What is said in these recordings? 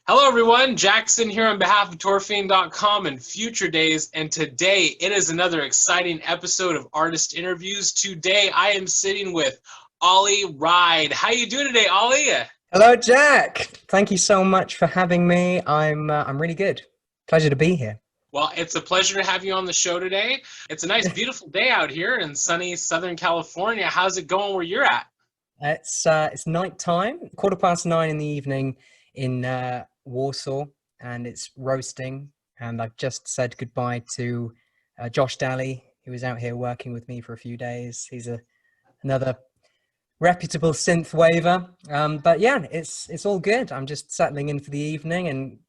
Hello everyone, Jak Syn here on behalf of Fiend.com and Future Daze, and today it is another exciting episode of Artist Interviews. Today I am sitting with Ollie Wride. How you doing today, Ollie? Hello, Jack. Thank you so much for having me. I'm really good. Pleasure to be here. Well, it's a pleasure to have you on the show today. It's a nice, beautiful day out here in sunny Southern California. How's it going where you're at? It's night time, 9:15 in the evening in Warsaw, and it's roasting. And I've just said goodbye to Josh Daly, who was out here working with me for a few days. He's another reputable synth waver. But yeah, it's all good. I'm just settling in for the evening and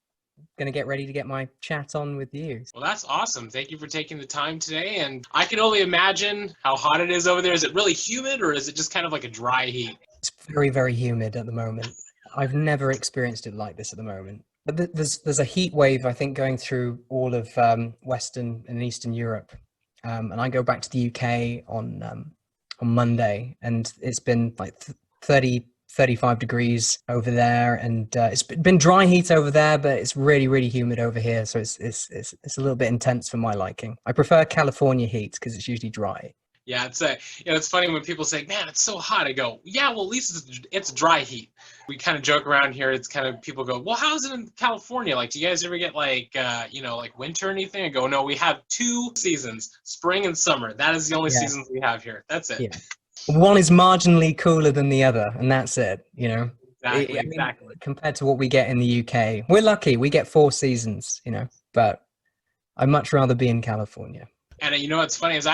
going to get ready to get my chat on with you. Well, that's awesome. Thank you for taking the time today. And I can only imagine how hot it is over there. Is it really humid or is it just kind of like a dry heat? It's very, very humid at the moment. I've never experienced it like this at the moment. But there's a heat wave, I think, going through all of Western and Eastern Europe. And I go back to the UK on Monday, and it's been like 35 degrees over there, and it's been dry heat over there, but it's really, really humid over here. So it's a little bit intense for my liking. I prefer California heat because it's usually dry. Yeah, it's funny when people say, "Man, it's so hot." I go, "Yeah, well, at least it's dry heat." We kind of joke around here. It's kind of people go, "Well, how is it in California? Like, do you guys ever get like like winter or anything?" I go, "No, we have two seasons, spring and summer. That is the only seasons we have here. That's it." Yeah. One is marginally cooler than the other, and that's it. Exactly, I mean, exactly. compared to what we get in the UK, we're lucky. We get 4 seasons. But I'd much rather be in California. And you know what's funny is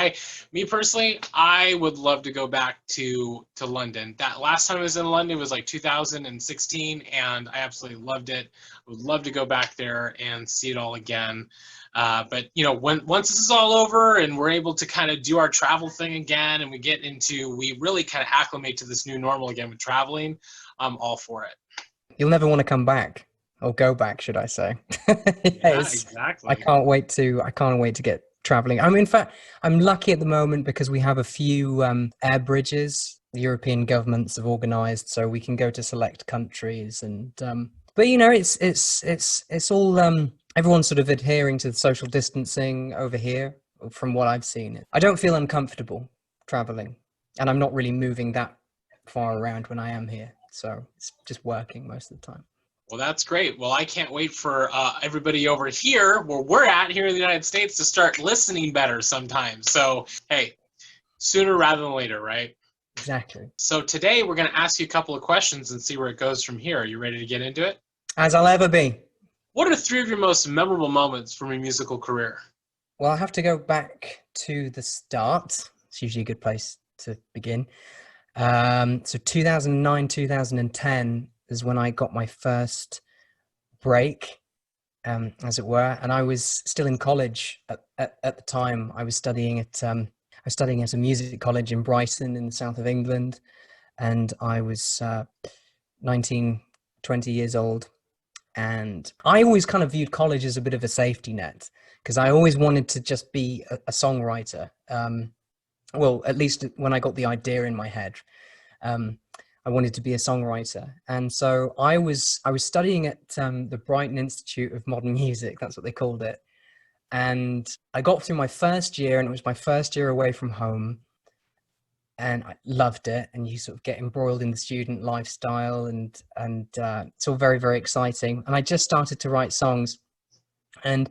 me personally, I would love to go back to London. That last time I was in London was like 2016, and I absolutely loved it. I would love to go back there and see it all again. But once this is all over and we're able to kind of do our travel thing again, and we really kind of acclimate to this new normal again with traveling, I'm all for it. You'll never want to come back, or go back, should I say? Yeah, exactly. I can't wait to get traveling. In fact, I'm lucky at the moment because we have a few air bridges the European governments have organized, so we can go to select countries. And but it's all everyone's sort of adhering to the social distancing over here from what I've seen. I don't feel uncomfortable traveling, and I'm not really moving that far around when I am here, so it's just working most of the time. Well, that's great. Well, I can't wait for everybody over here, where we're at here in the United States, to start listening better sometime. So, hey, sooner rather than later, right? Exactly. So today we're going to ask you a couple of questions and see where it goes from here. Are you ready to get into it? As I'll ever be. What are 3 of your most memorable moments from your musical career? Well, I have to go back to the start. It's usually a good place to begin. So 2009, 2010 is when I got my first break, as it were, and I was still in college at the time. I was studying at a music college in Brighton in the south of England, and I was 19, 20 years old. And I always kind of viewed college as a bit of a safety net because I always wanted to just be a songwriter. Well, at least when I got the idea in my head. I wanted to be a songwriter, and so I was studying at the Brighton Institute of Modern Music. That's what they called it. And I got through my first year, and it was my first year away from home, and I loved it. And you sort of get embroiled in the student lifestyle, and it's all very, very exciting. And I just started to write songs, and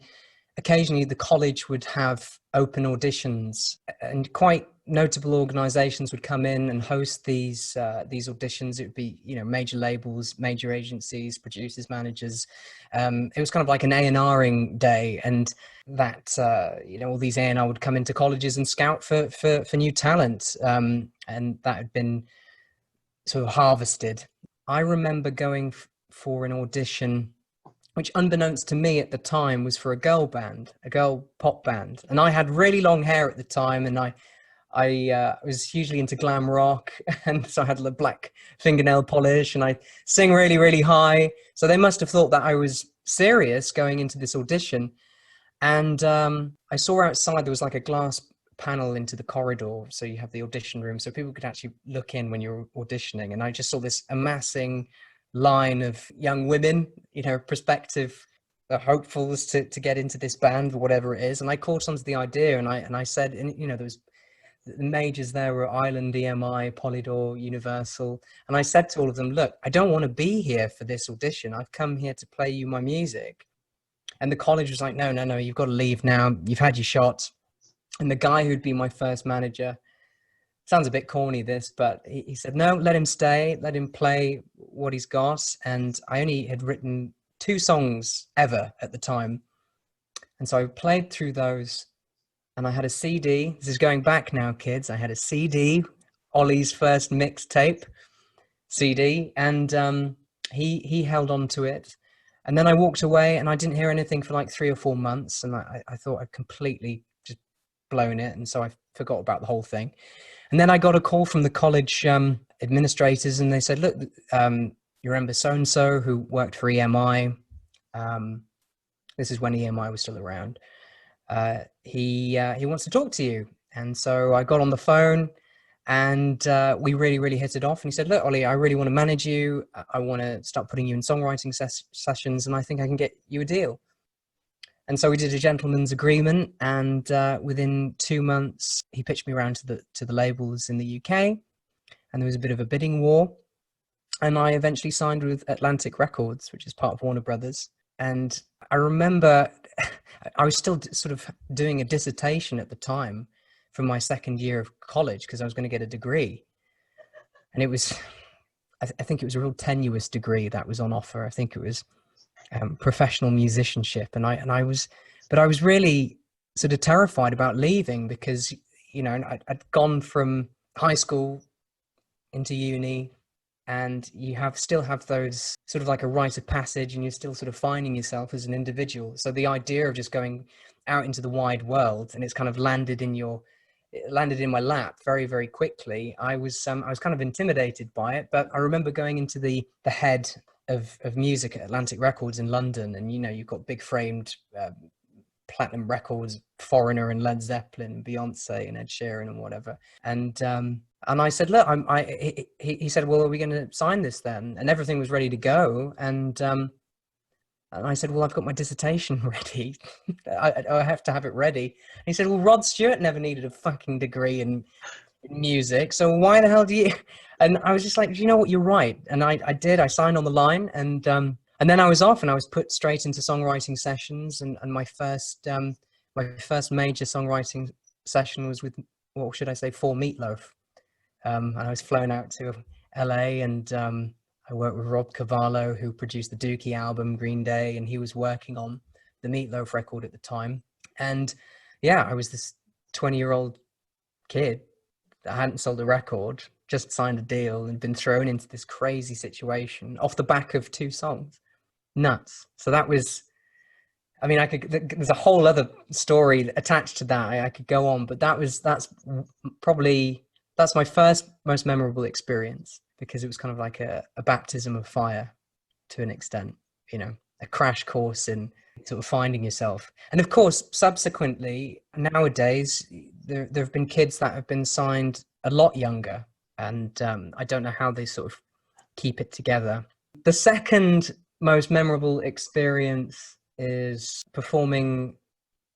occasionally the college would have open auditions, and quite notable organizations would come in and host these auditions. It would be, major labels, major agencies, producers, managers. It was kind of like an A&Ring day, and that, all these A&R would come into colleges and scout for new talent. And that had been sort of harvested. I remember going for an audition, which unbeknownst to me at the time was for a girl pop band. And I had really long hair at the time, and I was hugely into glam rock, and so I had the black fingernail polish, and I sing really, really high. So they must have thought that I was serious going into this audition. And I saw outside there was like a glass panel into the corridor, so you have the audition room, so people could actually look in when you're auditioning. And I just saw this amassing line of young women, prospective hopefuls to get into this band or whatever it is. And I caught onto the idea, and I said, and there was the majors there were Island, EMI, Polydor, Universal. And I said to all of them, look, I don't want to be here for this audition. I've come here to play you my music. And the college was like, no, you've got to leave now. You've had your shot. And the guy who'd be my first manager, sounds a bit corny this, but he said, no, let him stay, let him play what he's got. And I only had written 2 songs ever at the time. And so I played through those, and I had a CD. This is going back now, kids. I had a CD, Ollie's first mixtape CD, and he held on to it. And then I walked away, and I didn't hear anything for like 3 or 4 months. And I thought I'd completely just blown it. And so I forgot about the whole thing. And then I got a call from the college administrators, and they said, look, you remember so-and-so who worked for EMI? This is when EMI was still around. He wants to talk to you. And so I got on the phone, and we really, really hit it off. And he said, look, Ollie, I really want to manage you. I want to start putting you in songwriting sessions, and I think I can get you a deal. And so we did a gentleman's agreement, and within 2 months, he pitched me around to the labels in the UK, and there was a bit of a bidding war. And I eventually signed with Atlantic Records, which is part of Warner Brothers. And I remember I was still sort of doing a dissertation at the time for my second year of college, because I was going to get a degree. And it was, I think it was a real tenuous degree that was on offer. I think it was professional musicianship. And I was really sort of terrified about leaving, because, I'd gone from high school into uni, and you still have those sort of like a rite of passage, and you're still sort of finding yourself as an individual. So the idea of just going out into the wide world, and it's kind of landed in my lap very, very quickly. I was kind of intimidated by it, but I remember going into the head of music at Atlantic Records in London, and you've got big framed platinum records, Foreigner and Led Zeppelin, and Beyonce and Ed Sheeran and whatever. And I said, look, he said, well, are we going to sign this then? And everything was ready to go. And I said, well, I've got my dissertation ready. I have to have it ready. And he said, well, Rod Stewart never needed a fucking degree in music, so why the hell do you? And I was just like, you know what, you're right. And I did. I signed on the line, and then I was off, and I was put straight into songwriting sessions. And my first major songwriting session was with, what should I say, for Meatloaf. And I was flown out to LA, and I worked with Rob Cavallo, who produced the Dookie album, Green Day, and he was working on the Meatloaf record at the time. And yeah, I was this 20-year-old kid that hadn't sold a record, just signed a deal, and been thrown into this crazy situation off the back of 2 songs. Nuts. So that was, I mean, there's a whole other story attached to that. I could go on, but that's my first most memorable experience, because it was kind of like a baptism of fire to an extent, a crash course in sort of finding yourself. And of course, subsequently, nowadays, there have been kids that have been signed a lot younger, and I don't know how they sort of keep it together. The second most memorable experience is performing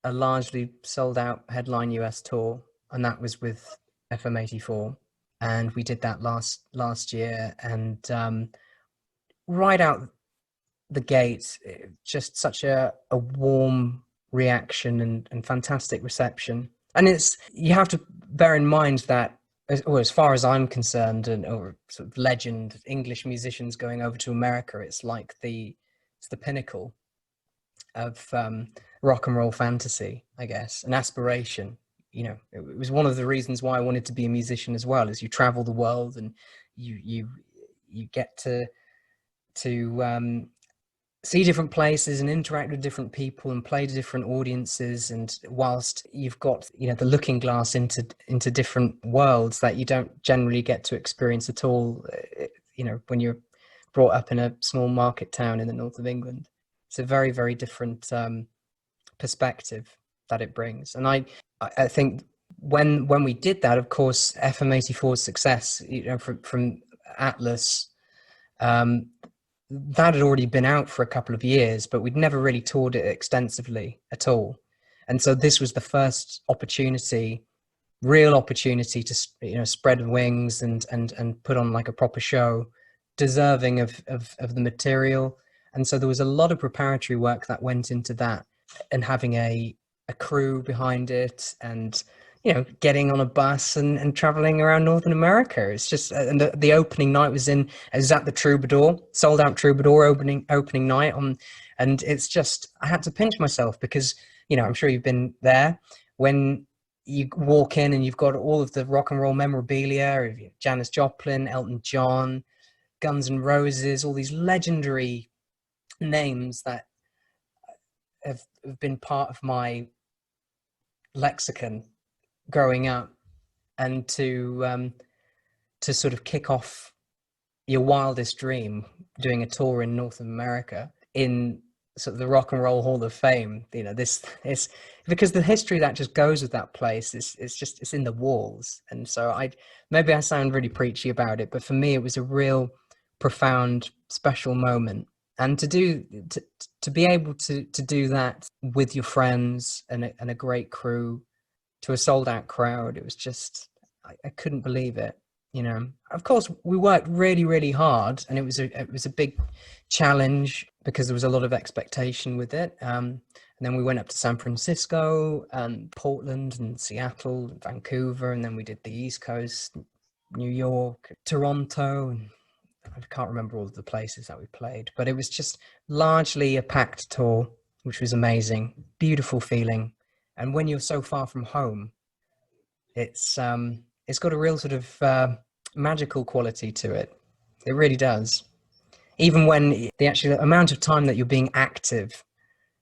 a largely sold out headline US tour, and that was with FM-84, and we did that last year. And right out the gate, just such a warm reaction and fantastic reception. And you have to bear in mind that, as far as I'm concerned, or sort of legend, English musicians going over to America, it's the pinnacle of rock and roll fantasy, I guess, an aspiration. It was one of the reasons why I wanted to be a musician as well, is you travel the world, and you get to see different places and interact with different people and play to different audiences. And whilst you've got, the looking glass into different worlds that you don't generally get to experience at all, when you're brought up in a small market town in the north of England. It's a very, very different perspective that it brings. And I think when we did that, of course, FM-84's success, from Atlas, that had already been out for a couple of years, but we'd never really toured it extensively at all. And so this was the first opportunity, real opportunity to, you know, spread wings and put on like a proper show, deserving of the material. And so there was a lot of preparatory work that went into that, and having a crew behind it, and, you know, getting on a bus and traveling around Northern America. It's just, and the opening night was at the Troubadour, sold out Troubadour opening night on, and it's just, I had to pinch myself because, you know, I'm sure you've been there, when you walk in and you've got all of the rock and roll memorabilia of Janis Joplin, Elton John, Guns N' Roses, all these legendary names that have been part of my lexicon growing up, and to sort of kick off your wildest dream doing a tour in North America in sort of the Rock and Roll Hall of Fame. You know, this is because the history that just goes with that place it's in the walls. And so maybe I sound really preachy about it, but for me it was a real profound, special moment. And to be able to do that with your friends and a great crew, to a sold out crowd, it was just, I couldn't believe it. You know, of course we worked really, really hard, and it was a big challenge because there was a lot of expectation with it. And then we went up to San Francisco and Portland and Seattle and Vancouver, and then we did the East Coast, New York, Toronto, and I can't remember all of the places that we played, but it was just largely a packed tour, which was amazing, beautiful feeling. And when you're so far from home, it's got a real sort of magical quality to it. It really does. Even when the actual amount of time that you're being active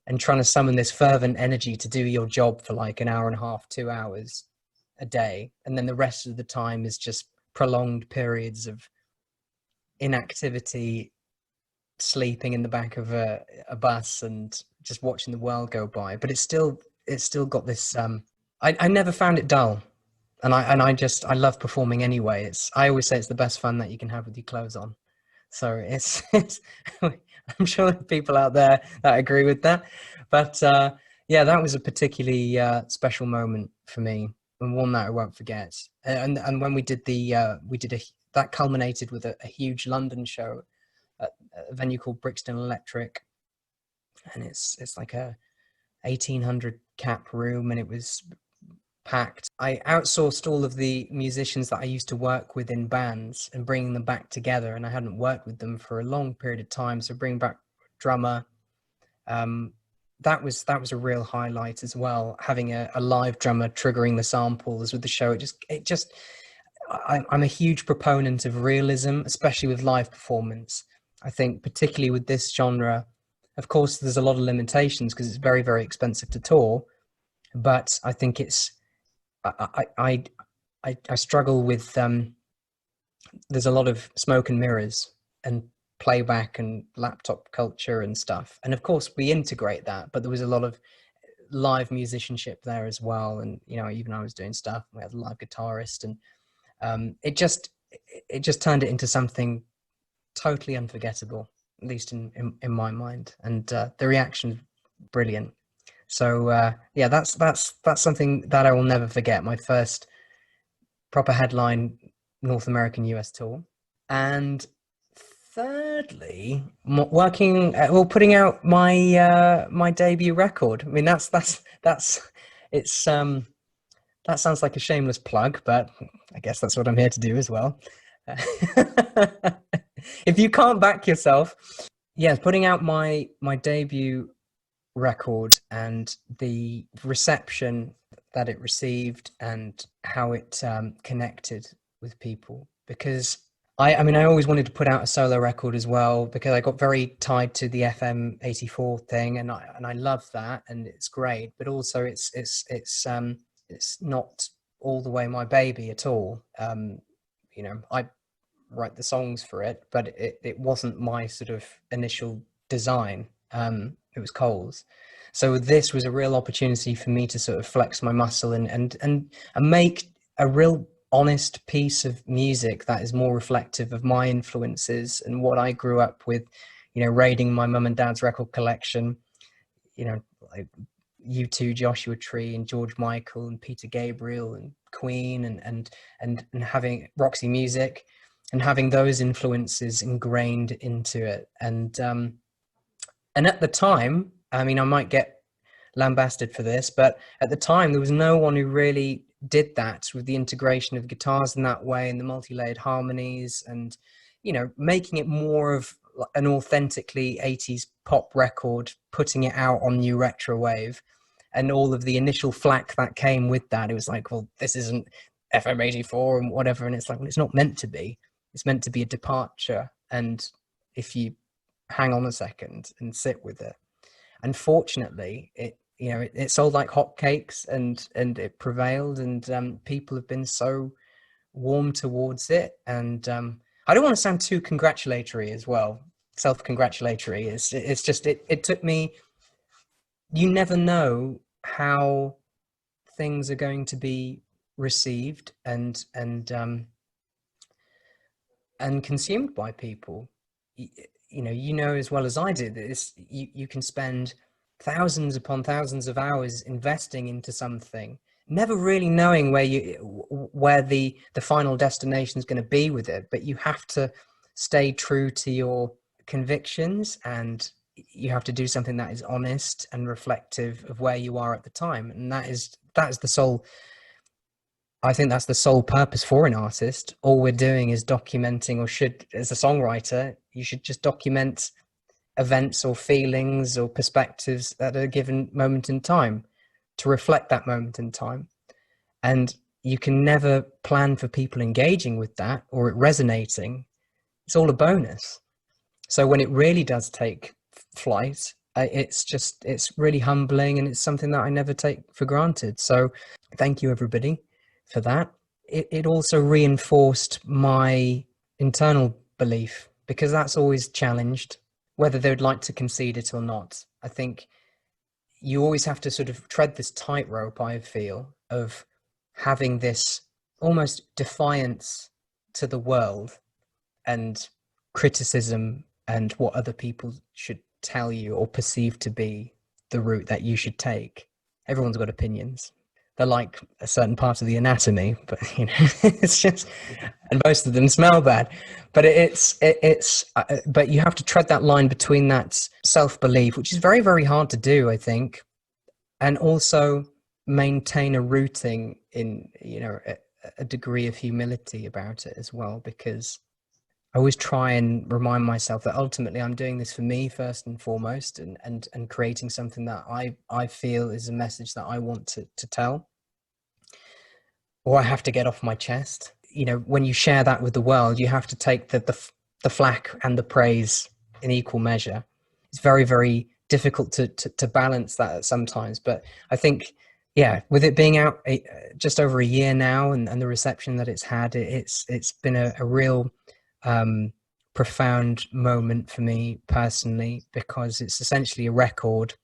and trying to summon this fervent energy to do your job for like an hour and a half, 2 hours a day, and then the rest of the time is just prolonged periods of inactivity, sleeping in the back of a bus and just watching the world go by. But it's still got this, I never found it dull. And I love performing anyway. I always say it's the best fun that you can have with your clothes on. So it's I'm sure there are people out there that agree with that. But yeah, that was a particularly special moment for me, and one that I won't forget. And when we did that culminated with a huge London show at a venue called Brixton Electric, and it's like a 1,800 cap room, and it was packed. I outsourced all of the musicians that I used to work with in bands and bringing them back together, and I hadn't worked with them for a long period of time, so bringing back drummer, that was a real highlight as well, having a live drummer triggering the samples with the show. I'm a huge proponent of realism, especially with live performance. I think particularly with this genre, of course there's a lot of limitations because it's very, very expensive to tour, but I think I struggle with there's a lot of smoke and mirrors and playback and laptop culture and stuff, and of course we integrate that, but there was a lot of live musicianship there as well. And you know, even I was doing stuff, we had a live guitarist, and it just turned it into something totally unforgettable, at least in my mind. And the reaction, brilliant. So yeah, that's something that I will never forget. My first proper headline North American US tour. And thirdly, putting out my my debut record. I mean, that sounds like a shameless plug, but I guess that's what I'm here to do as well. If you can't back yourself, yeah, putting out my debut record and the reception that it received and how it connected with people, because I mean I always wanted to put out a solo record as well, because I got very tied to the FM-84 thing, and I love that, and it's great, but also it's not all the way my baby at all. You know, I write the songs for it, but it wasn't my sort of initial design. It was Col's. So this was a real opportunity for me to sort of flex my muscle and make a real honest piece of music that is more reflective of my influences and what I grew up with, you know, raiding my mum and dad's record collection, you know, like U2, Joshua Tree, and George Michael, and Peter Gabriel, and Queen, and having Roxy Music, and having those influences ingrained into it. And at the time, I mean, I might get lambasted for this, but at the time there was no one who really did that with the integration of guitars in that way, and the multi-layered harmonies, and, you know, making it more of an authentically 80s pop record, putting it out on NewRetroWave, and all of the initial flack that came with that. It was like, well, this isn't FM-84 and whatever. And it's like, well, it's not meant to be. It's meant to be a departure. And if you hang on a second and sit with it, unfortunately, it sold like hotcakes, and it prevailed, and people have been so warm towards it. And I don't want to sound too congratulatory as well, self-congratulatory. It's just it took me. You never know how things are going to be received and consumed by people. You know as well as I do that you can spend thousands upon thousands of hours investing into something, never really knowing where the final destination is going to be with it, but you have to stay true to your convictions, and you have to do something that is honest and reflective of where you are at the time. And that is the sole, I think that's the sole purpose for an artist. All we're doing is documenting, or should, as a songwriter, you should just document events or feelings or perspectives at a given moment in time to reflect that moment in time. And you can never plan for people engaging with that or it resonating. It's all a bonus. So when it really does take flight, it's really humbling, and it's something that I never take for granted. So thank you everybody for that. It also reinforced my internal belief, because that's always challenged, whether they would like to concede it or not. I think you always have to sort of tread this tightrope, I feel, of having this almost defiance to the world and criticism and what other people should tell you or perceive to be the route that you should take. Everyone's got opinions. They're like a certain part of the anatomy, but you know, it's just, and most of them smell bad. But but you have to tread that line between that self-belief, which is very, very hard to do, I think, and also maintain a rooting in, you know, a degree of humility about it as well, because I always try and remind myself that ultimately I'm doing this for me first and foremost, and creating something that I feel is a message that I want to tell, or I have to get off my chest. You know, when you share that with the world, you have to take the flack and the praise in equal measure. It's very, very difficult to balance that sometimes, but I think, yeah, with it being out just over a year now, and the reception that it's had, it's been a real profound moment for me personally, because it's essentially a record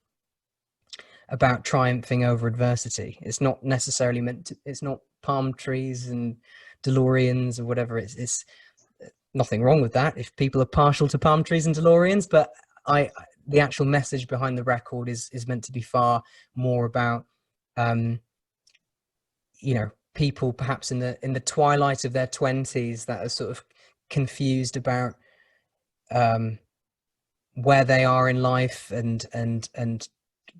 about triumphing over adversity. It's not necessarily it's not palm trees and DeLoreans or whatever. It's nothing wrong with that if people are partial to palm trees and DeLoreans, but the actual message behind the record is meant to be far more about you know, people perhaps in the twilight of their 20s that are sort of confused about where they are in life, and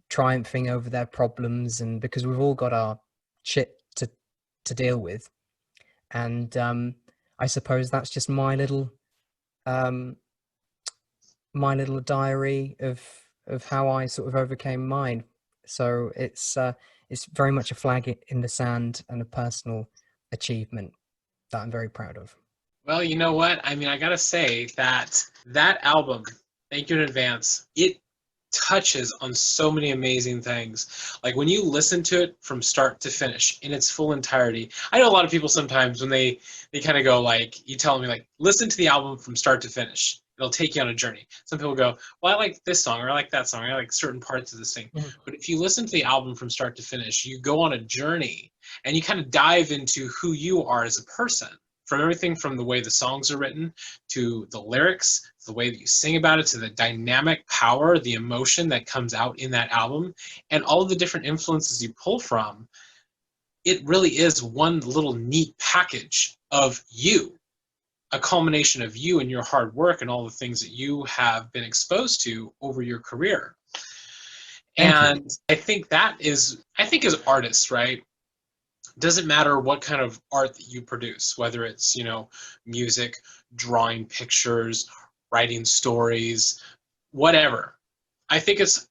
triumphing over their problems, and because we've all got our shit to deal with. And I suppose that's just my little diary of how I sort of overcame mine. So it's very much a flag in the sand and a personal achievement that I'm very proud of. Well, you know what? I mean, I gotta say that album, thank you in advance, it touches on so many amazing things. Like when you listen to it from start to finish in its full entirety. I know a lot of people sometimes when they kind of go like, you tell me like, listen to the album from start to finish. It'll take you on a journey. Some people go, well, I like this song, or I like that song, or I like certain parts of this thing. Mm-hmm. But if you listen to the album from start to finish, you go on a journey and you kind of dive into who you are as a person. From everything from the way the songs are written, to the lyrics, the way that you sing about it, to the dynamic power, the emotion that comes out in that album, and all the different influences you pull from, it really is one little neat package of you, a culmination of you and your hard work and all the things that you have been exposed to over your career. And I think as artists, right? Doesn't matter what kind of art that you produce, whether it's, music, drawing pictures, writing stories, whatever. I think it's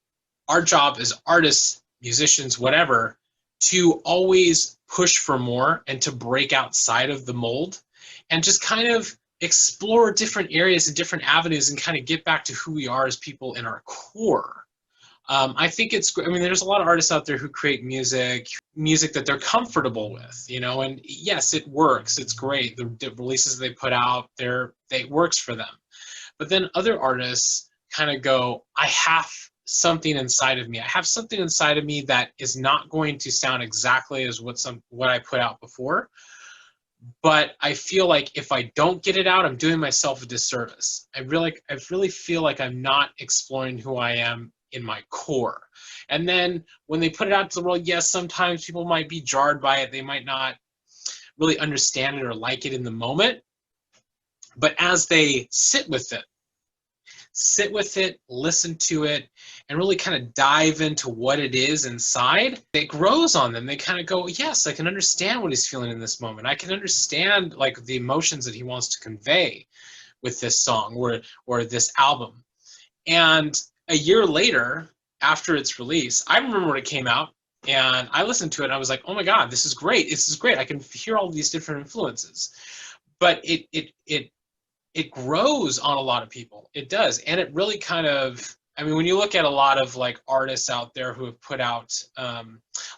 our job as artists, musicians, whatever, to always push for more and to break outside of the mold and just kind of explore different areas and different avenues and kind of get back to who we are as people in our core. I think there's a lot of artists out there who create music that they're comfortable with, and yes, it works. It's great. The releases they put out, it works for them. But then other artists kind of go, I have something inside of me. I have something inside of me that is not going to sound exactly as what I put out before. But I feel like if I don't get it out, I'm doing myself a disservice. I really feel like I'm not exploring who I am in my core. And then when they put it out to the world, yes, sometimes people might be jarred by it. They might not really understand it or like it in the moment. But as they sit with it, listen to it, and really kind of dive into what it is inside, it grows on them. They kind of go, yes, I can understand what he's feeling in this moment. I can understand like the emotions that he wants to convey with this song or this album. And a year later, after its release, I remember when it came out, and I listened to it, and I was like, oh my God, this is great. This is great. I can hear all these different influences. But it grows on a lot of people. It does. And it really kind of, when you look at a lot of like artists out there who have put out,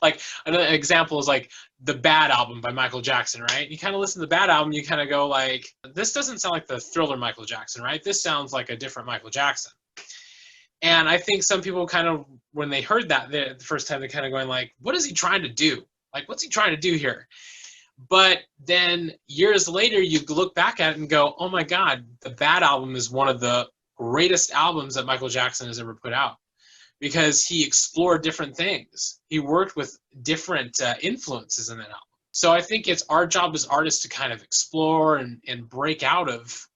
like another example is like the Bad album by Michael Jackson, right? You kind of listen to the Bad album, you kind of go like, this doesn't sound like the Thriller Michael Jackson, right? This sounds like a different Michael Jackson. And I think some people kind of, when they heard that the first time, they're kind of going like, what is he trying to do? Like, what's he trying to do here? But then years later, you look back at it and go, oh my God, the Bad album is one of the greatest albums that Michael Jackson has ever put out, because he explored different things. He worked with different influences in that album. So I think it's our job as artists to kind of explore and break out of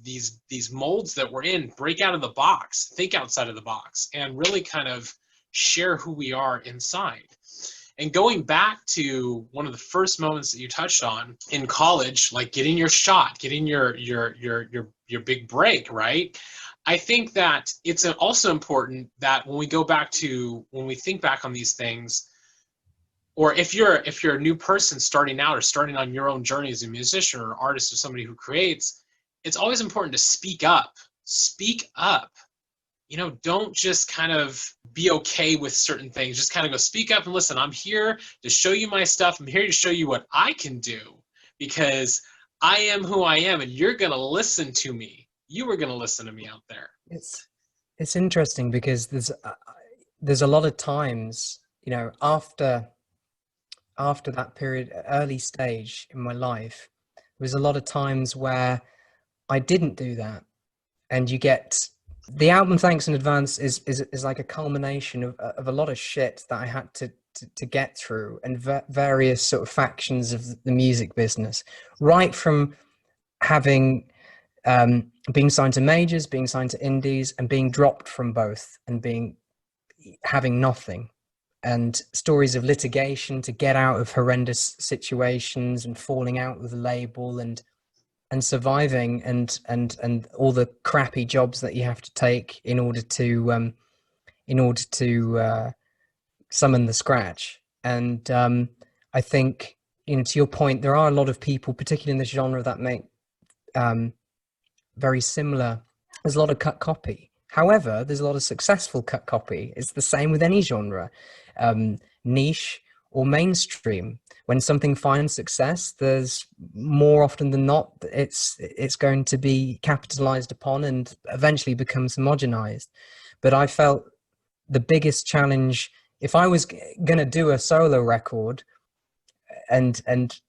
these molds that we're in, break out of the box, think outside of the box, and really kind of share who we are inside. And going back to one of the first moments that you touched on in college, like getting your shot, getting your big break, right? I think that it's also important that when we think back on these things, or if you're a new person starting out or starting on your own journey as a musician or artist or somebody who creates, it's always important to speak up. Speak up. Don't just kind of be okay with certain things. Just kind of go speak up and listen. I'm here to show you my stuff. I'm here to show you what I can do, because I am who I am, and you're going to listen to me. You are going to listen to me out there. It's interesting because there's a lot of times, after that period, early stage in my life, there was a lot of times where I didn't do that. And you get the album Thanks in Advance is like a culmination of a lot of shit that I had to get through, and various sort of factions of the music business, right from having being signed to majors, being signed to indies, and being dropped from both, and having nothing, and stories of litigation to get out of horrendous situations, and falling out with the label, and surviving, and all the crappy jobs that you have to take in order to summon the scratch. And I think, to your point, there are a lot of people, particularly in this genre, that make very similar. There's a lot of cut copy. However, there's a lot of successful cut copy. It's the same with any genre, niche or mainstream. When something finds success, there's more often than not, it's going to be capitalized upon and eventually becomes homogenized. But I felt the biggest challenge, if I was going to do a solo record and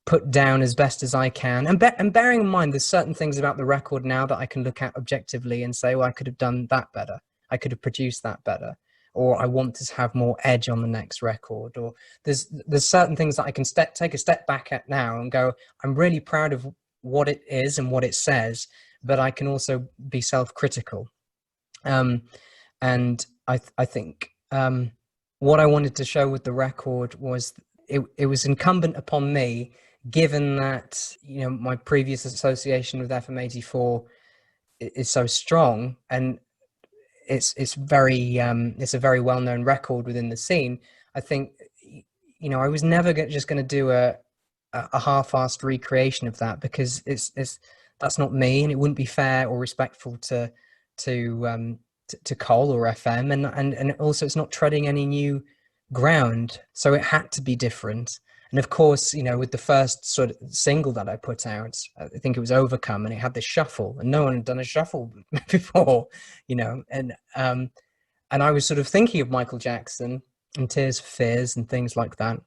put down as best as I can. And bearing in mind, there's certain things about the record now that I can look at objectively and say, well, I could have done that better. I could have produced that better. Or I want to have more edge on the next record. Or there's certain things that I can take a step back at now and go, I'm really proud of what it is and what it says, but I can also be self-critical. And I think what I wanted to show with the record was it was incumbent upon me, given that, you know, my previous association with FM-84 is so strong, and it's a very well-known record within the scene. I think, you know, I was never just going to do a half-assed recreation of that, because that's not me, and it wouldn't be fair or respectful to Col or FM, and also it's not treading any new ground, so it had to be different. And of course, you know, with the first sort of single that I put out, I think it was Overcome, and it had this shuffle, and no one had done a shuffle before, you know, and I was sort of thinking of Michael Jackson and Tears for Fears and things like that.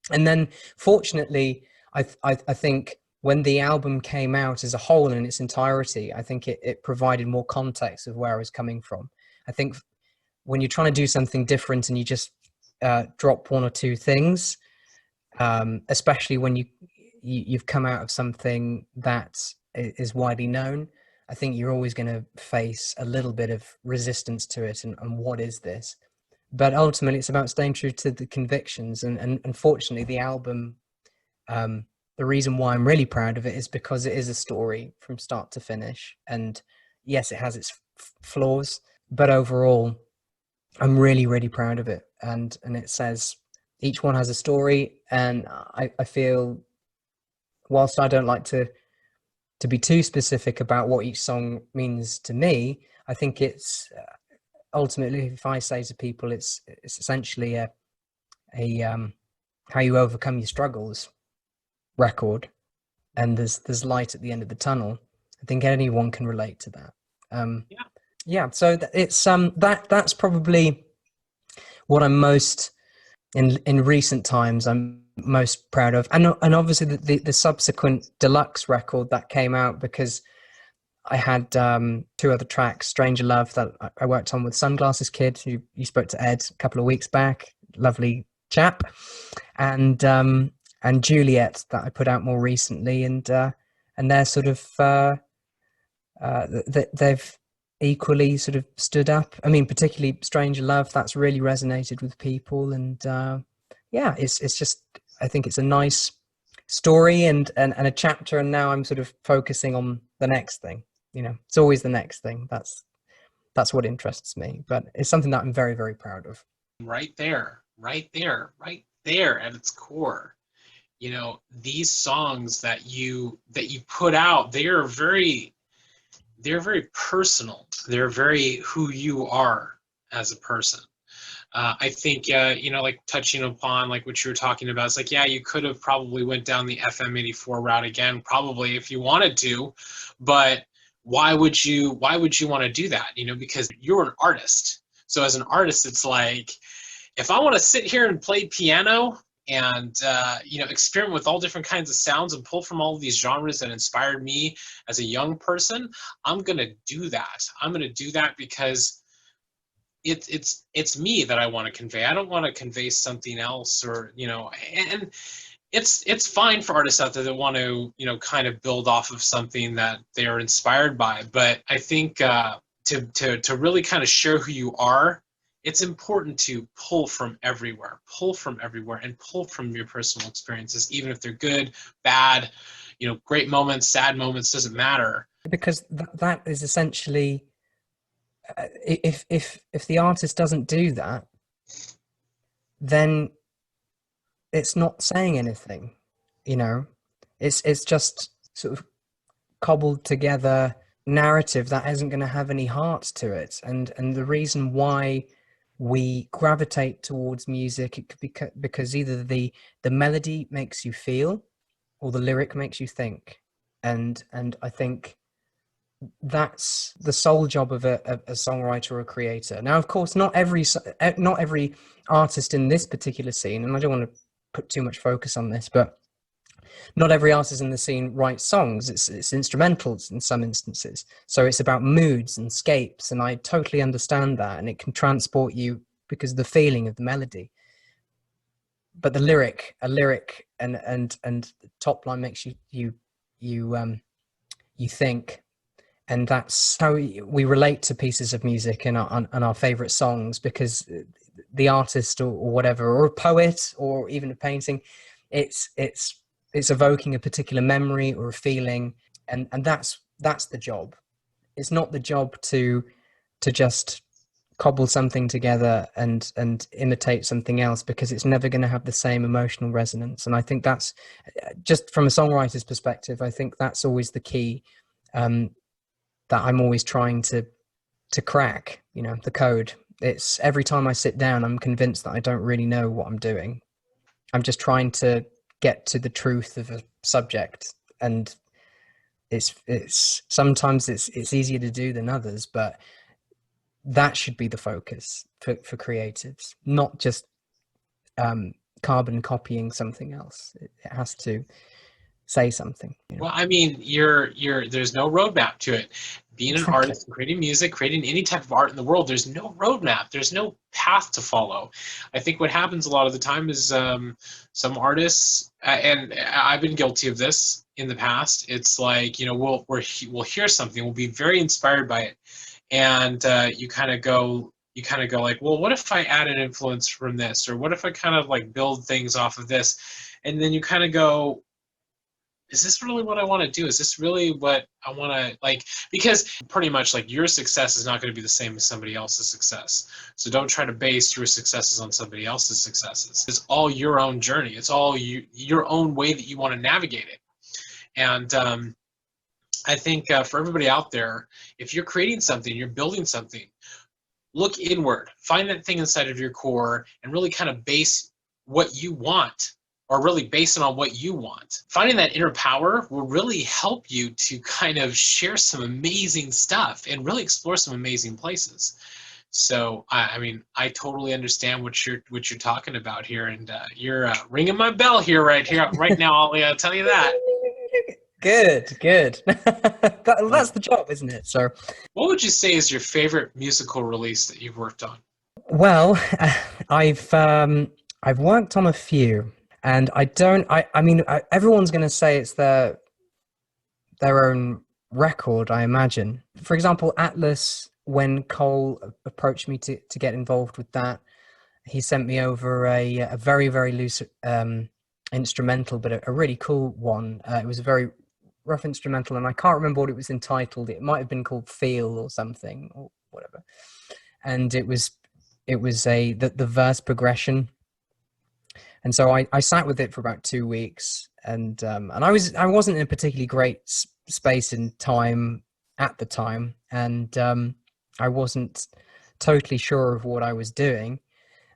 And then fortunately, I think when the album came out as a whole in its entirety, I think it provided more context of where I was coming from. I think when you're trying to do something different and you just drop one or two things, especially when you've come out of something that is widely known, I think you're always going to face a little bit of resistance to it, and what is this? But ultimately, it's about staying true to the convictions, and unfortunately, the album, the reason why I'm really proud of it is because it is a story from start to finish. And yes, it has its flaws, but overall, I'm really, really proud of it. And it says each one has a story, and I feel, whilst I don't like to be too specific about what each song means to me, I think it's ultimately, if I say to people, it's essentially a how you overcome your struggles record, and there's light at the end of the tunnel. I think anyone can relate to that. Yeah. So it's that's probably what I'm most in recent times I'm most proud of, and obviously the subsequent deluxe record that came out, because I had two other tracks, Stranger Love, that I worked on with Sunglasses Kid, who you spoke to Ed a couple of weeks back, lovely chap, and Juliette, that I put out more recently, and they're sort of they've equally sort of stood up. I mean, particularly Stranger Love, that's really resonated with people, and yeah, it's just, I think it's a nice story and a chapter, and now I'm sort of focusing on the next thing. You know, it's always the next thing. That's what interests me, but it's something that I'm very, very proud of. Right there at its core. You know, these songs that you put out, they're very personal. They're very who you are as a person. I think, you know, like touching upon like what you were talking about, it's like, yeah, you could have probably went down the FM-84 route again, probably, if you wanted to, but why would you want to do that? You know, because you're an artist. So as an artist, it's like, if I want to sit here and play piano and you know, experiment with all different kinds of sounds and pull from all of these genres that inspired me as a young person, I'm gonna do that. I'm gonna do that because it's me that I want to convey. I don't want to convey something else, or, you know, and it's fine for artists out there that want to, you know, kind of build off of something that they are inspired by. But I think to really kind of share who you are, it's important to pull from everywhere, and pull from your personal experiences, even if they're good, bad, you know, great moments, sad moments, doesn't matter. Because that is essentially, if the artist doesn't do that, then it's not saying anything, you know. It's just sort of cobbled together narrative that isn't going to have any heart to it. And the reason why we gravitate towards music, it could be because either the melody makes you feel, or the lyric makes you think. And I think that's the sole job of a songwriter or a creator. Now, of course, not every artist in this particular scene, and I don't want to put too much focus on this, but not every artist in the scene writes songs. It's instrumentals in some instances. So it's about moods and scapes, and I totally understand that, and it can transport you because of the feeling of the melody. But a lyric and top line makes you think, and that's how we relate to pieces of music and our favorite songs, because the artist or whatever, or a poet or even a painting, it's evoking a particular memory or a feeling, and that's the job. It's not the job to just cobble something together and imitate something else, because it's never going to have the same emotional resonance. And I think that's, just from a songwriter's perspective, I think that's always the key, that I'm always trying to crack, the code. It's every time I sit down, I'm convinced that I don't really know what I'm doing. I'm just trying to get to the truth of a subject, and it's sometimes it's easier to do than others, but that should be the focus for creatives, not just carbon copying something else. It has to say something. Well, I mean, there's no roadmap to it. Being an artist, creating music, creating any type of art in the world, there's no roadmap. There's no path to follow. I think what happens a lot of the time is some artists, and I've been guilty of this in the past. It's like, we'll hear something, we'll be very inspired by it, and you kind of go like, well, what if I add an influence from this, or what if I kind of like build things off of this, and then you kind of go, is this really what I want to do? Is this really what I want to, like, because pretty much like your success is not going to be the same as somebody else's success. So don't try to base your successes on somebody else's successes. It's all your own journey. It's all your own way that you want to navigate it. And I think for everybody out there, if you're creating something, you're building something, look inward, find that thing inside of your core and really kind of base what you want, or really base it on what you want. Finding that inner power will really help you to kind of share some amazing stuff and really explore some amazing places. So, I mean, I totally understand what you're talking about here, and you're ringing my bell right now, Ollie. I'll tell you that. Good. That's the job, isn't it? So, what would you say is your favorite musical release that you've worked on? Well, I've worked on a few. And I mean, everyone's going to say it's their own record, I imagine. For example, Atlas, when Cole approached me to get involved with that, he sent me over a very, very loose instrumental, but a really cool one. It was a very rough instrumental, and I can't remember what it was entitled. It might have been called Feel or something, or whatever. And it was the verse progression. And so I sat with it for about 2 weeks, and I wasn't in a particularly great space in time at the time, and I wasn't totally sure of what I was doing,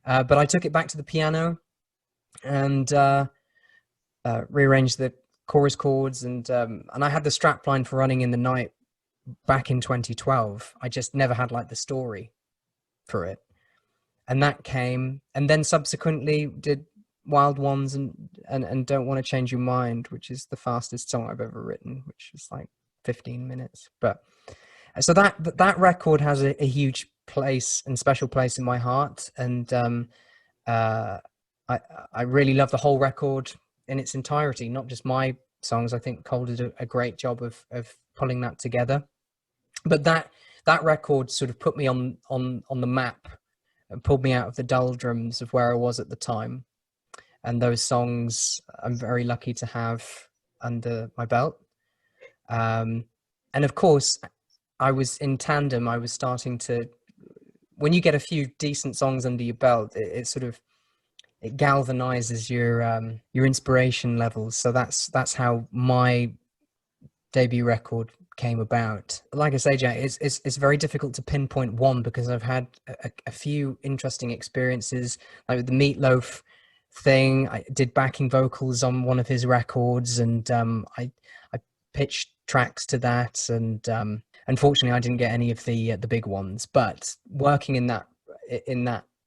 but I took it back to the piano and rearranged the chorus chords, and I had the strapline for Running in the Night back in 2012. I just never had like the story for it, and that came, and then subsequently did Wild Ones and Don't Want to Change Your Mind, which is the fastest song I've ever written, which is like 15 minutes. But so that record has a huge place and special place in my heart, and I really love the whole record in its entirety, not just my songs. I think Cole did a great job of pulling that together. But that record sort of put me on the map and pulled me out of the doldrums of where I was at the time. And those songs I'm very lucky to have under my belt. And of course, I was in tandem. I was starting to, when you get a few decent songs under your belt, it sort of, it galvanizes your inspiration levels. So that's how my debut record came about. Like I say, Jack, it's very difficult to pinpoint one, because I've had a few interesting experiences, like with the Meatloaf thing. I did backing vocals on one of his records, and I pitched tracks to that, and unfortunately I didn't get any of the big ones. But working in that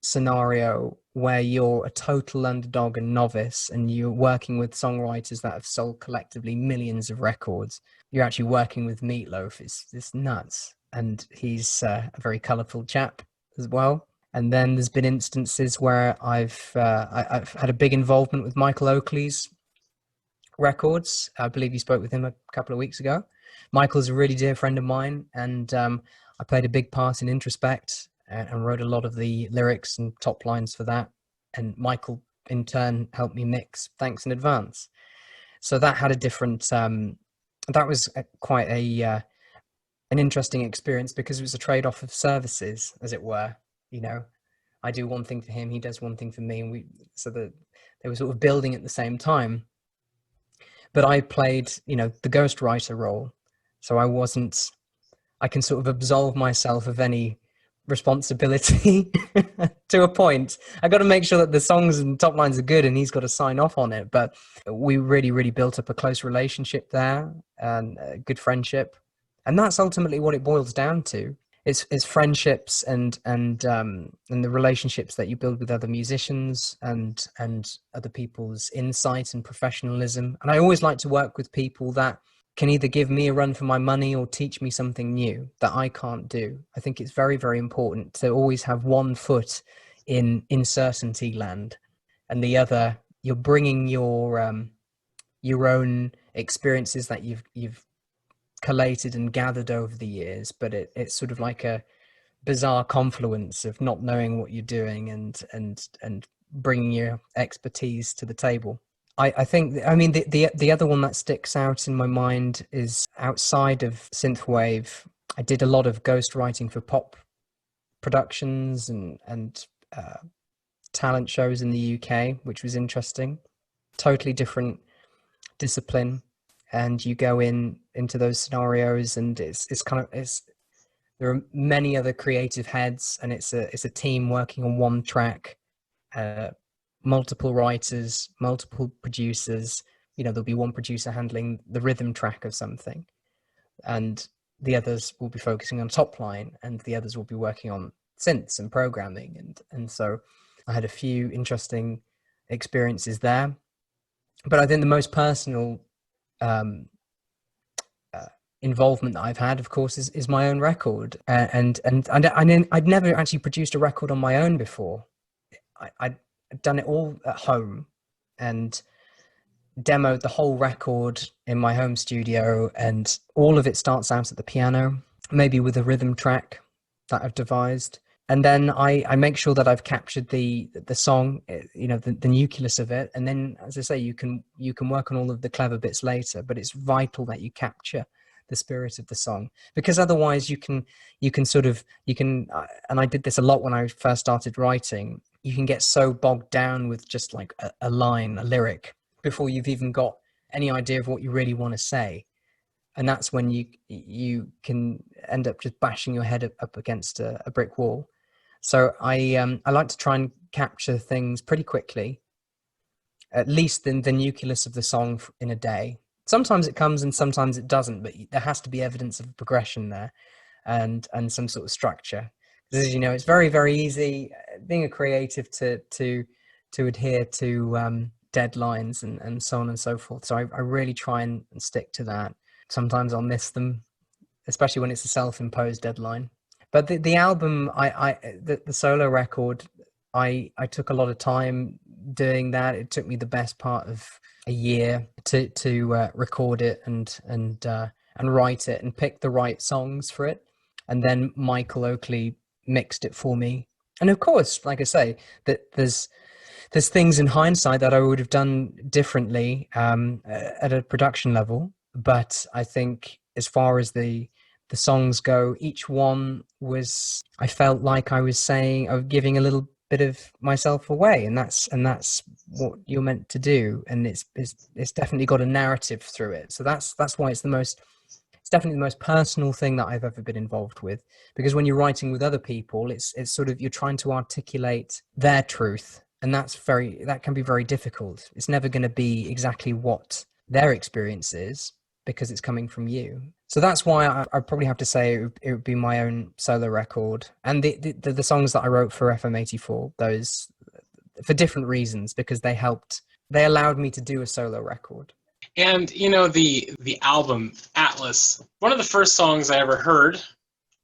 scenario where you're a total underdog and novice, and you're working with songwriters that have sold collectively millions of records. You're actually working with Meatloaf. It's nuts. And he's a very colourful chap as well. And then there's been instances where I've had a big involvement with Michael Oakley's records. I believe you spoke with him a couple of weeks ago. Michael's a really dear friend of mine, and I played a big part in Introspect and wrote a lot of the lyrics and top lines for that. And Michael, in turn, helped me mix. Thanks in advance. So that had a different. That was quite an interesting experience, because it was a trade-off of services, as it were. You know, I do one thing for him, he does one thing for me, and so that they were sort of building at the same time. But I played, you know, the ghostwriter role, so I can sort of absolve myself of any responsibility to a point. I got to make sure that the songs and top lines are good, and he's got to sign off on it. But we really built up a close relationship there, and a good friendship, and that's ultimately what it boils down to. It's friendships and the relationships that you build with other musicians and other people's insight and professionalism. And I always like to work with people that can either give me a run for my money or teach me something new that I can't do. I think it's very important to always have one foot in uncertainty land, and the other, you're bringing your own experiences that you've collated and gathered over the years, but it's sort of like a bizarre confluence of not knowing what you're doing and bringing your expertise to the table. I think, I mean, the other one that sticks out in my mind is, outside of synthwave, I did a lot of ghostwriting for pop productions and talent shows in the UK, which was interesting. Totally different discipline. And you go into those scenarios, and there are many other creative heads, and it's a team working on one track, multiple writers, multiple producers. You know, there'll be one producer handling the rhythm track of something, and the others will be focusing on top line, and the others will be working on synths and programming, and so I had a few interesting experiences there. But I think the most personal involvement that I've had, of course, is my own record, and I'd never actually produced a record on my own before. I'd done it all at home and demoed the whole record in my home studio, and all of it starts out at the piano, maybe with a rhythm track that I've devised. And then I make sure that I've captured the song, you know, the nucleus of it. And then, as I say, you can work on all of the clever bits later, but it's vital that you capture the spirit of the song, because otherwise you can, and I did this a lot when I first started writing, you can get so bogged down with just like a line, a lyric, before you've even got any idea of what you really want to say. And that's when you can end up just bashing your head up against a brick wall. So I like to try and capture things pretty quickly, at least the nucleus of the song in a day. Sometimes it comes and sometimes it doesn't, but there has to be evidence of progression there, and some sort of structure. Because, as you know, it's very easy being a creative to adhere to deadlines and so on and so forth. So I really try and stick to that. Sometimes I'll miss them, especially when it's a self-imposed deadline. But the album, the solo record, I took a lot of time doing that. It took me the best part of a year to record it and write it and pick the right songs for it. And then Michael Oakley mixed it for me. And of course, like I say, that there's things in hindsight that I would have done differently at a production level. But I think as far as the songs go, each one I felt like I was giving a little bit of myself away, and that's what you're meant to do. And it's definitely got a narrative through it. So that's why it's definitely the most personal thing that I've ever been involved with, because when you're writing with other people, it's sort of, you're trying to articulate their truth, and that can be very difficult. It's never going to be exactly what their experience is, because it's coming from you. So that's why I probably have to say it would be my own solo record. And the songs that I wrote for FM-84, for different reasons, because they allowed me to do a solo record. And the album Atlas, one of the first songs I ever heard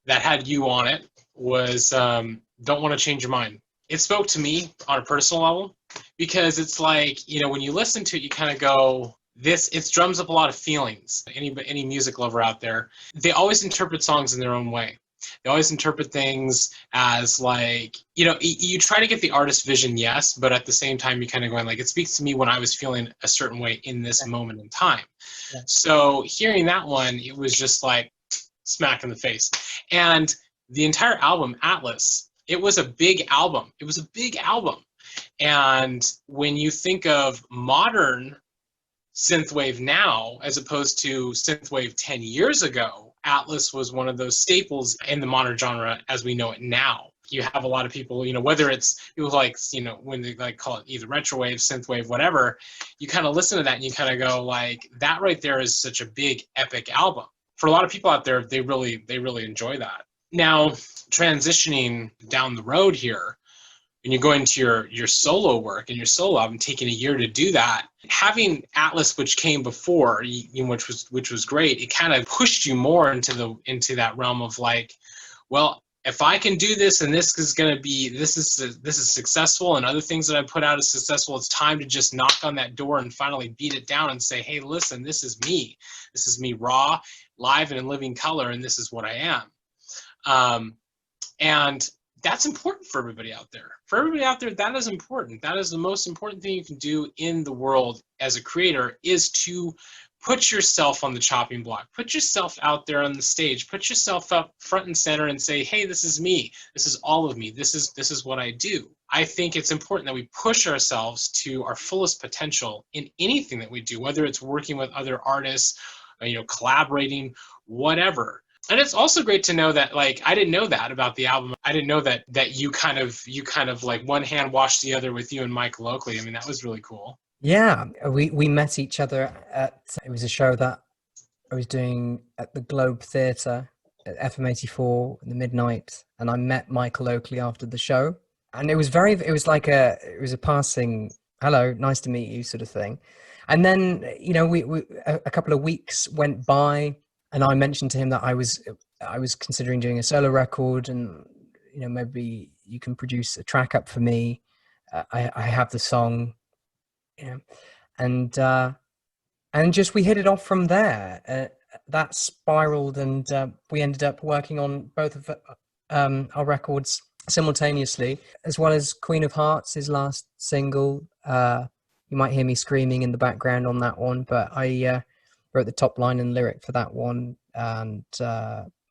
that had you on it was Don't Want to Change Your Mind. It spoke to me on a personal level, because it's like, when you listen to it, you kind of go, it drums up a lot of feelings. Any music lover out there, they always interpret songs in their own way. They always interpret things as like, you try to get the artist's vision, yes, but at the same time, you're kind of going like, it speaks to me when I was feeling a certain way in this moment in time. Yeah. So hearing that one, it was just like smack in the face. And the entire album, Atlas, it was a big album. It was a big album. And when you think of modern synthwave now, as opposed to synthwave 10 years ago, Atlas was one of those staples in the modern genre as we know it now. You have a lot of people, whether it's people like, when they like call it either retrowave, synthwave, whatever, you kind of listen to that and you kind of go like, that right there is such a big epic album. For a lot of people out there, they really enjoy that. Now, transitioning down the road here, and you're going to your solo work and your solo album, taking a year to do that, having Atlas, which came before, which was great, it kind of pushed you more into that realm of like, well, if I can do this and this is going to be, this is successful, and other things that I put out is successful, it's time to just knock on that door and finally beat it down and say, hey, listen, this is me. This is me raw, live, and in living color, and this is what I am. And that's important for everybody out there. For everybody out there, that is important. That is the most important thing you can do in the world as a creator, is to put yourself on the chopping block. Put yourself out there on the stage. Put yourself up front and center and say, hey, this is me. This is all of me. This is what I do. I think it's important that we push ourselves to our fullest potential in anything that we do, whether it's working with other artists, collaborating, whatever. And it's also great to know that, like, I didn't know that about the album. I didn't know that you kind of like one hand washed the other with you and Michael Oakley. I mean, that was really cool. Yeah, we met each other it was a show that I was doing at the Globe Theatre at FM-84 in the midnight, and I met Michael Oakley after the show, and it was a passing hello, nice to meet you sort of thing. And then we a couple of weeks went by, and I mentioned to him that I was considering doing a solo record, and maybe you can produce a track up for me. I have the song. And just we hit it off from there. That spiraled, and we ended up working on both of our records simultaneously, as well as Queen of Hearts, his last single. You might hear me screaming in the background on that one, but I wrote the top line and lyric for that one, and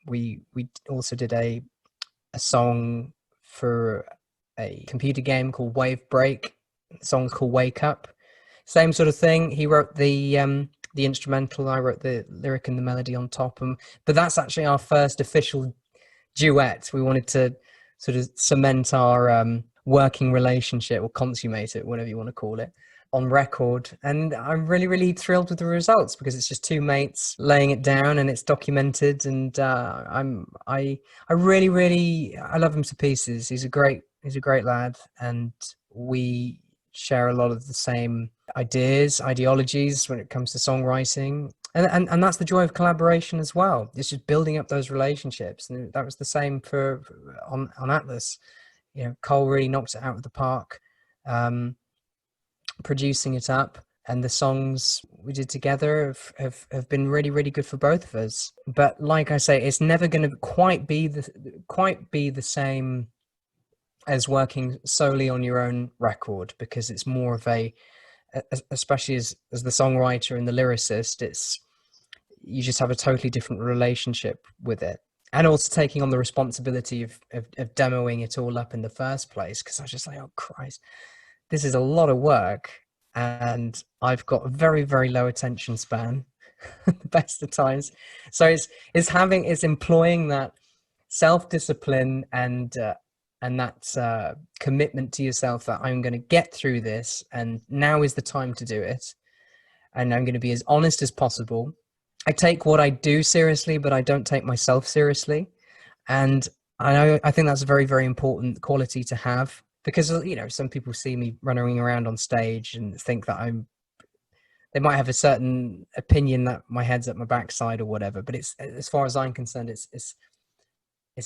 we also did a song for a computer game called Wave Break. The song's called Wake Up. Same sort of thing. He wrote the instrumental, I wrote the lyric and the melody on top. But that's actually our first official duet. We wanted to sort of cement our working relationship, or consummate it, whatever you want to call it, on record. And I'm really, really thrilled with the results, because it's just two mates laying it down, and it's documented. And I really, really, I love him to pieces. He's a great lad, and we share a lot of the same ideologies when it comes to songwriting, and that's the joy of collaboration as well. It's just building up those relationships, and that was the same on Atlas. Col really knocked it out of the park, producing it up, and the songs we did together have been really, really good for both of us. But like I say, it's never going to quite be the same as working solely on your own record, because it's more of especially as the songwriter and the lyricist, you just have a totally different relationship with it. And also taking on the responsibility of demoing it all up in the first place, because I was just like, oh Christ, this is a lot of work, and I've got a very, very low attention span at the best of times. So it's employing that self-discipline and that commitment to yourself that I'm going to get through this, and now is the time to do it, and I'm going to be as honest as possible. I take what I do seriously, but I don't take myself seriously, and I think that's a very, very important quality to have. because, you know, some people see me running around on stage and think that they might have a certain opinion that my head's at my backside or whatever, but it's, as far as I'm concerned, it's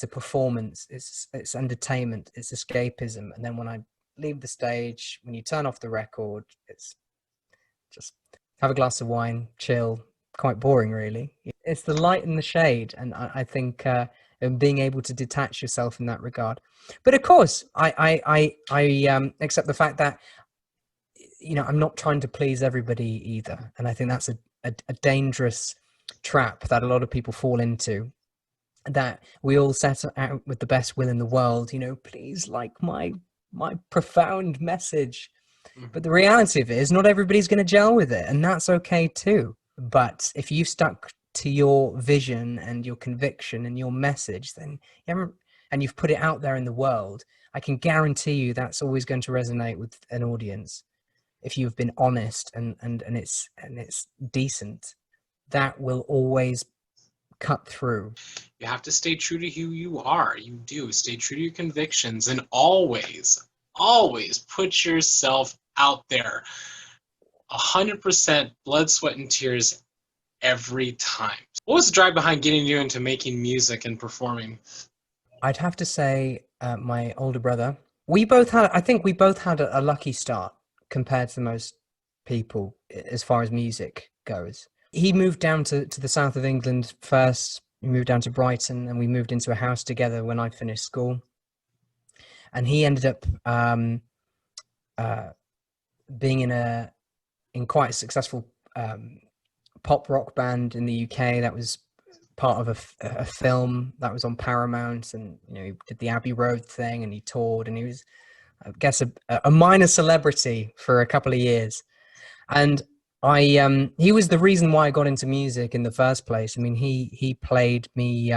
a performance, it's entertainment, it's escapism. And then when I leave the stage, when you turn off the record, it's just have a glass of wine, chill, quite boring really. It's the light and the shade, and I think being able to detach yourself in that regard. But of course, I accept the fact that, you know, I'm not trying to please everybody either, and I think that's a dangerous trap that a lot of people fall into, that we all set out with the best will in the world, you know, please like my profound message. But the reality of it is not everybody's going to gel with it, and that's okay too. But if you stuck to your vision and your conviction and your message, then and you've put it out there in the world, I can guarantee you that's always going to resonate with an audience. If you've been honest and it's decent, that will always cut through. You have to stay true to who you are. You do stay true to your convictions, and always put yourself out there 100%, blood, sweat, and tears every time. What was the drive behind getting you into making music and performing? I'd have to say my older brother. I think we both had a lucky start compared to most people as far as music goes. He moved down to the south of England first. We moved down to Brighton, and we moved into a house together when I finished school. And he ended up being in quite a successful pop rock band in the UK that was part of a film that was on Paramount, and you know, he did the Abbey Road thing, and he toured, and he was, I guess, a minor celebrity for a couple of years. And he was the reason why I got into music in the first place. I mean, he played me,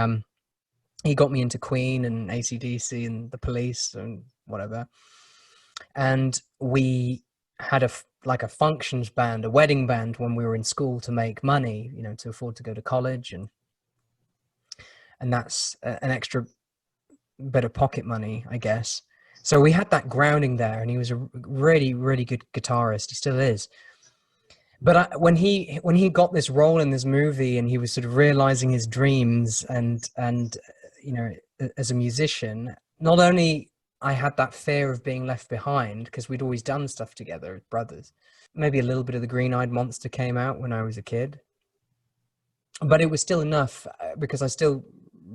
he got me into Queen and AC/DC and the Police and whatever. And we had like a functions band, a wedding band, when we were in school to make money, you know, to afford to go to college, and that's an extra bit of pocket money, I guess. So we had that grounding there, and he was a really, really good guitarist. He still is. But when he got this role in this movie, and he was sort of realizing his dreams, and you know, as a musician, not only I had that fear of being left behind, because we'd always done stuff together as brothers. Maybe a little bit of the green-eyed monster came out when I was a kid, but it was still enough because I still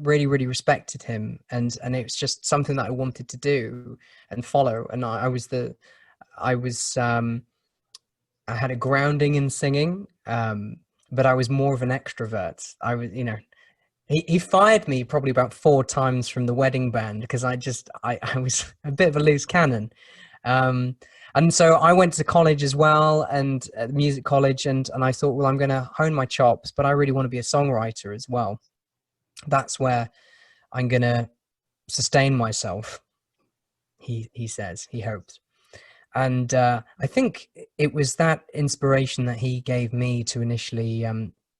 really, really respected him, and it was just something that I wanted to do and follow. And I had a grounding in singing, but I was more of an extrovert. I was, you know, he fired me probably about 4 times from the wedding band because I was a bit of a loose cannon. And so I went to college as well, and music college, and I thought, well, I'm going to hone my chops, but I really want to be a songwriter as well. That's where I'm going to sustain myself, he says, he hopes. And I think it was that inspiration that he gave me to initially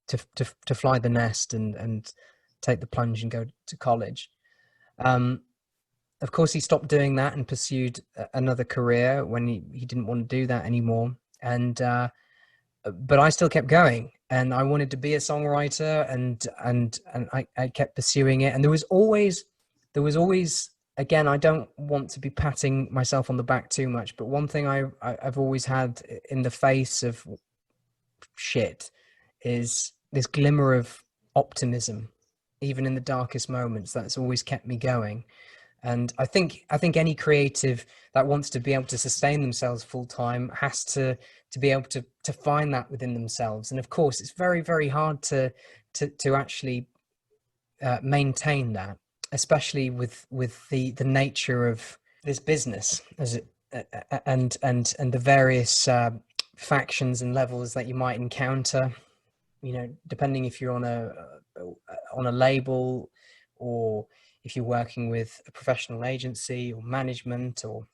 to fly the nest and take the plunge and go to college. Of course, he stopped doing that and pursued another career when he didn't want to do that anymore. And but I still kept going, and I wanted to be a songwriter, and I kept pursuing it. And there was always. Again, I don't want to be patting myself on the back too much, but one thing I've always had in the face of shit is this glimmer of optimism, even in the darkest moments. That's always kept me going. And I think any creative that wants to be able to sustain themselves full time has to be able to find that within themselves. And of course, it's very, very hard to actually maintain that, especially with the nature of this business and the various factions and levels that you might encounter, you know, depending if you're on a label, or if you're working with a professional agency or management or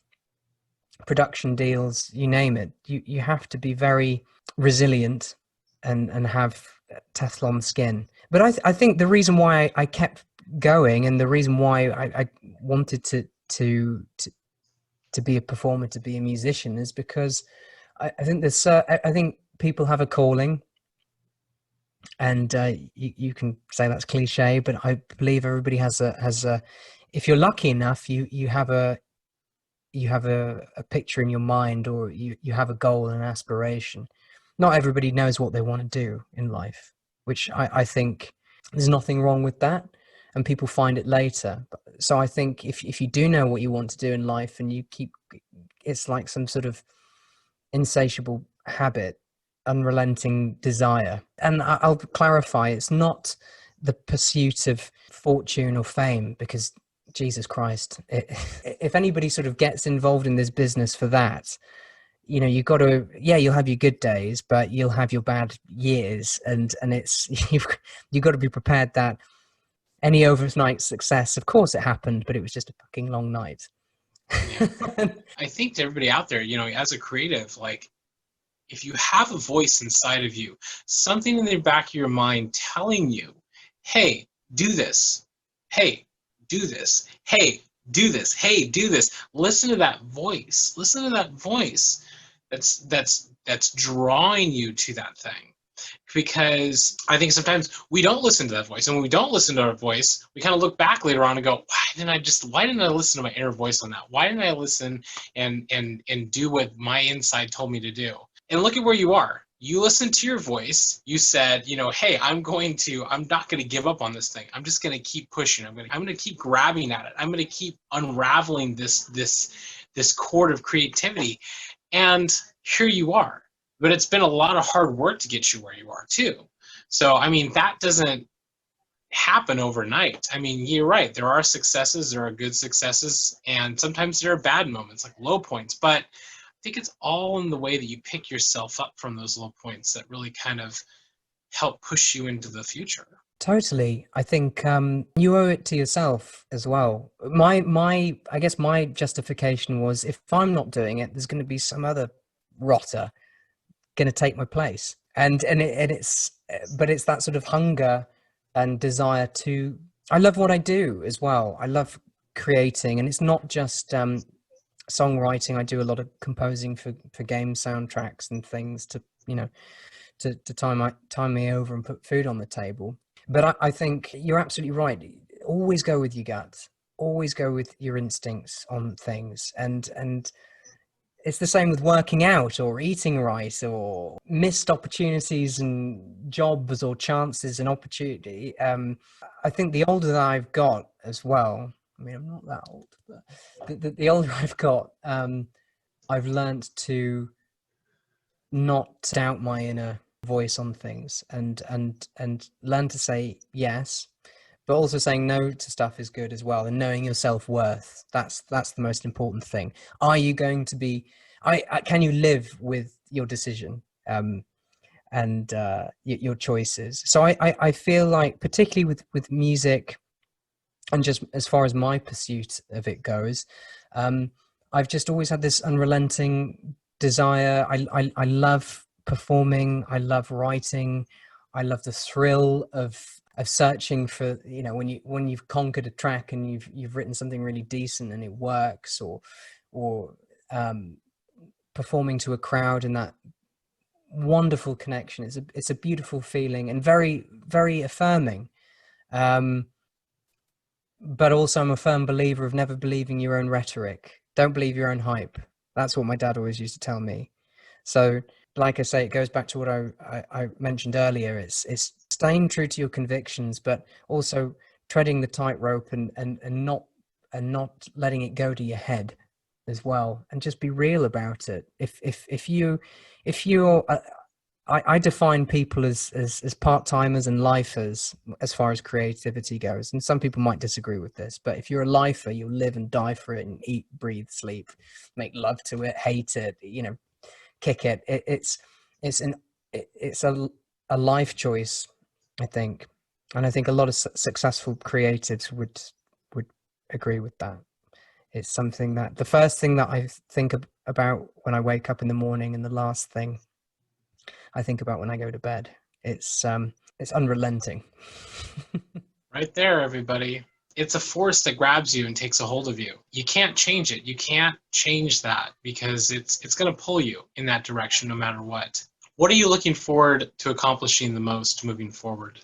production deals, you name it. You have to be very resilient and have Teflon skin. But I think the reason why I kept going, and the reason why I wanted to to be a performer, to be a musician, is because I think I think people have a calling, and you can say that's cliche, but I believe everybody has a. If you're lucky enough, you have a picture in your mind, or you have a goal and an aspiration. Not everybody knows what they want to do in life, which I think there's nothing wrong with that, and people find it later. So I think if you do know what you want to do in life, and you keep, it's like some sort of insatiable habit, unrelenting desire. And I'll clarify, it's not the pursuit of fortune or fame, because Jesus Christ, if anybody sort of gets involved in this business for that, you know, you've got to, yeah, you'll have your good days, but you'll have your bad years, and it's you've got to be prepared that any overnight success, of course it happened, but it was just a fucking long night. Yeah. I think to everybody out there, you know, as a creative, like, if you have a voice inside of you, something in the back of your mind telling you, hey, do this, hey, do this, hey, do this, hey, do this, listen to that voice, that's drawing you to that thing. Because I think sometimes we don't listen to that voice, and when we don't listen to our voice, we kind of look back later on and go, why didn't I listen to my inner voice on that? Why didn't I listen and do what my inside told me to do? And look at where you are. You listened to your voice. You said, you know, hey, I'm not going to give up on this thing. I'm just going to keep pushing. I'm going to keep grabbing at it. I'm going to keep unraveling this cord of creativity. And here you are. But it's been a lot of hard work to get you where you are too. So, I mean, that doesn't happen overnight. I mean, you're right. There are successes, there are good successes, and sometimes there are bad moments, like low points. But I think it's all in the way that you pick yourself up from those low points that really kind of help push you into the future. Totally. I think you owe it to yourself as well. I guess my justification was, if I'm not doing it, there's going to be some other rotter going to take my place. And it's that sort of hunger and desire to, I love what I do as well. I love creating, and it's not just songwriting. I do a lot of composing for game soundtracks and things to, you know, to time me over and put food on the table. But I think you're absolutely right. Always go with your gut. Always go with your instincts on things. And it's the same with working out or eating right or missed opportunities and jobs or chances and opportunity. I think the older that I've got as well, I mean, I'm not that old, but the older I've got, I've learned to not doubt my inner voice on things, and learn to say yes, but also saying no to stuff is good as well, and knowing your self-worth. That's the most important thing. Are you going to be, can you live with your decision and your choices? So I feel like, particularly with music, and just as far as my pursuit of it goes, I've just always had this unrelenting desire. I love performing. I love writing. I love the thrill of searching for, you know, when you've conquered a track and you've written something really decent and it works, or performing to a crowd, and that wonderful connection. It's a beautiful feeling, and very, very affirming. But also, I'm a firm believer of never believing your own rhetoric. Don't believe your own hype. That's what my dad always used to tell me. So, like I say, it goes back to what I mentioned earlier. It's staying true to your convictions, but also treading the tightrope and not letting it go to your head as well, and just be real about it. If you're I define people as part-timers and lifers as far as creativity goes. And some people might disagree with this, but if you're a lifer, you'll live and die for it, and eat, breathe, sleep, make love to it, hate it, you know, kick it. It's a life choice, I think. And I think a lot of successful creatives would agree with that. It's something that, the first thing that I think about when I wake up in the morning, and the last thing I think about when I go to bed. It's unrelenting. Right there, everybody. it's a force that grabs you and takes a hold of you. You can't change it. You can't change that because it's going to pull you in that direction no matter what. What are you looking forward to accomplishing the most moving forward?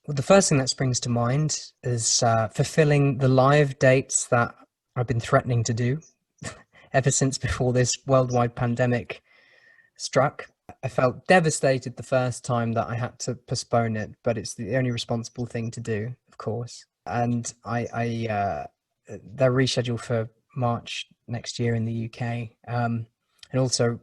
Well, the first thing that springs to mind is fulfilling the live dates that I've been threatening to do ever since before this worldwide pandemic struck. I felt devastated the first time that I had to postpone it, but it's the only responsible thing to do, of course. And they're rescheduled for March next year in the UK, and also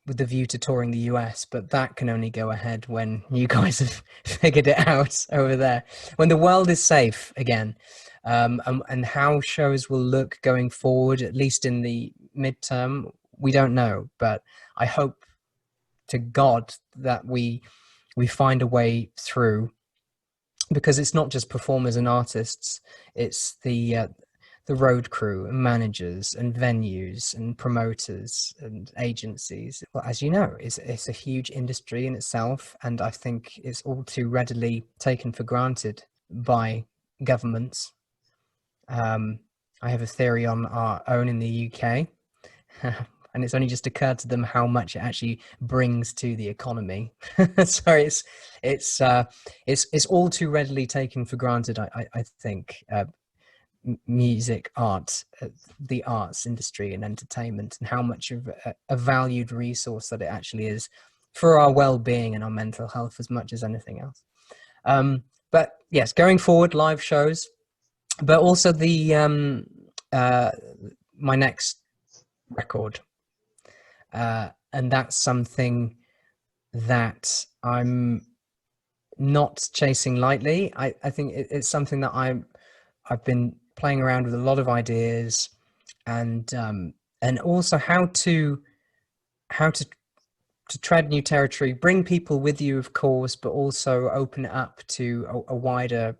with the view to touring the US, but that can only go ahead when you guys have figured it out over there, when the world is safe again. And how shows will look going forward, at least in the midterm, we don't know, but I hope to God that we find a way through, because it's not just performers and artists, it's the road crew and managers and venues and promoters and agencies. Well, as you know, it's a huge industry in itself, and I think it's all too readily taken for granted by governments. I have a theory on our own in the UK, and it's only just occurred to them how much it actually brings to the economy. So it's all too readily taken for granted, I think. Music, art, the arts industry and entertainment, and how much of a valued resource that it actually is for our well-being and our mental health as much as anything else. But yes, going forward, live shows, but also the my next record, and that's something that I'm not chasing lightly. I think it's something that I've been playing around with a lot of ideas, and also how to tread new territory, bring people with you, of course, but also open it up to a wider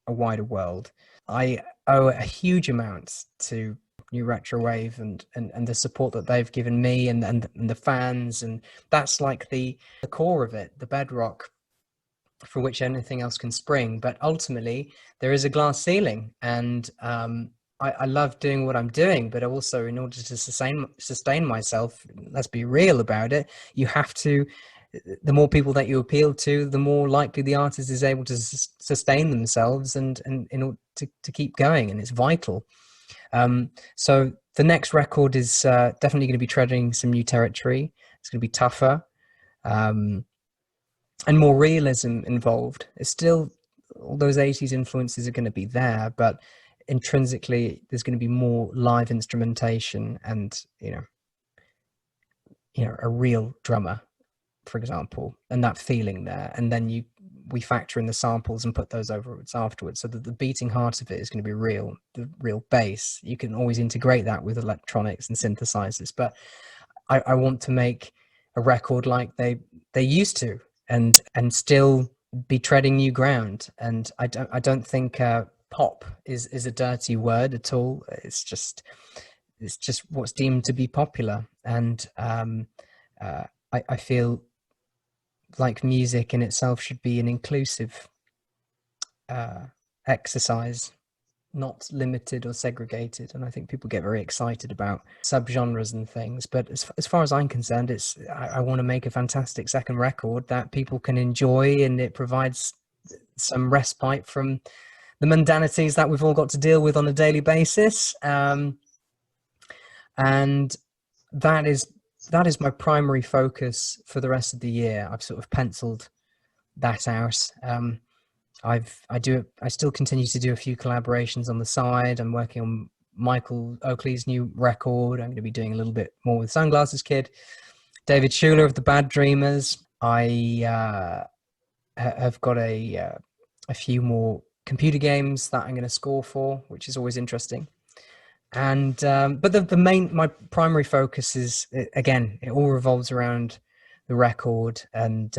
world. I owe a huge amount to NewRetroWave and the support that they've given me and the fans, and that's like the core of it, the bedrock for which anything else can spring. But ultimately there is a glass ceiling, and I love doing what I'm doing, but also in order to sustain myself, let's be real about it, you have to, the more people that you appeal to, the more likely the artist is able to sustain themselves and in order to keep going, and it's vital. So the next record is definitely going to be treading some new territory. It's going to be tougher, and more realism involved. It's still, all those 80s influences are going to be there, but intrinsically there's going to be more live instrumentation and you know a real drummer, for example, and that feeling there, and then we factor in the samples and put those over afterwards, so that the beating heart of it is going to be real, the real bass. You can always integrate that with electronics and synthesizers, but I want to make a record like they used to, and still be treading new ground. And I don't think pop is a dirty word at all. It's just what's deemed to be popular, and I feel like music in itself should be an inclusive exercise, not limited or segregated. And I think people get very excited about subgenres and things, but as far as I'm concerned, I want to make a fantastic second record that people can enjoy, and it provides some respite from the mundanities that we've all got to deal with on a daily basis. And that is my primary focus for the rest of the year. I've sort of penciled that out. I still continue to do a few collaborations on the side. I'm working on Michael Oakley's new record. I'm going to be doing a little bit more with Sunglasses Kid. David Schuler of the Bad Dreamers. I have got a few more computer games that I'm going to score for, which is always interesting. And but my primary focus is, again, it all revolves around the record and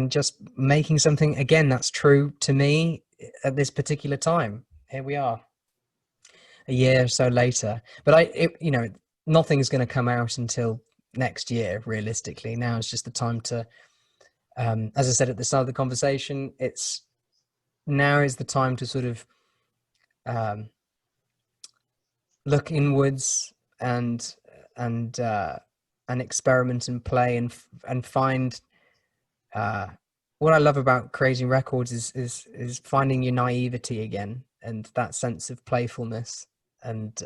just making something again that's true to me at this particular time. Here we are, a year or so later, but nothing's going to come out until next year. Realistically, now is just the time to, as I said at the start of the conversation, now is the time to sort of look inwards and experiment and play and find. What I love about creating records is finding your naivety again, and that sense of playfulness and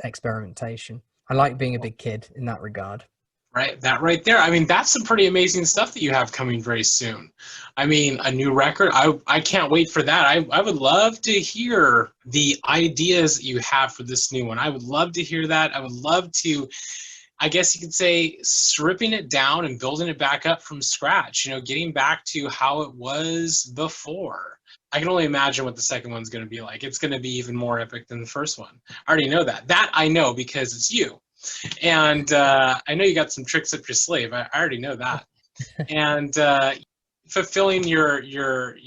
experimentation. I like being a big kid in that regard. Right, that right there. I mean, that's some pretty amazing stuff that you have coming very soon. I mean, a new record. I can't wait for that. I would love to hear the ideas that you have for this new one. I would love to hear that. I would love to, I guess you could say, stripping it down and building it back up from scratch, you know, getting back to how it was before. I can only imagine what the second one's going to be like. It's going to be even more epic than the first one. I already know that. That I know because it's you. And I know you got some tricks up your sleeve. I already know that. And fulfilling your you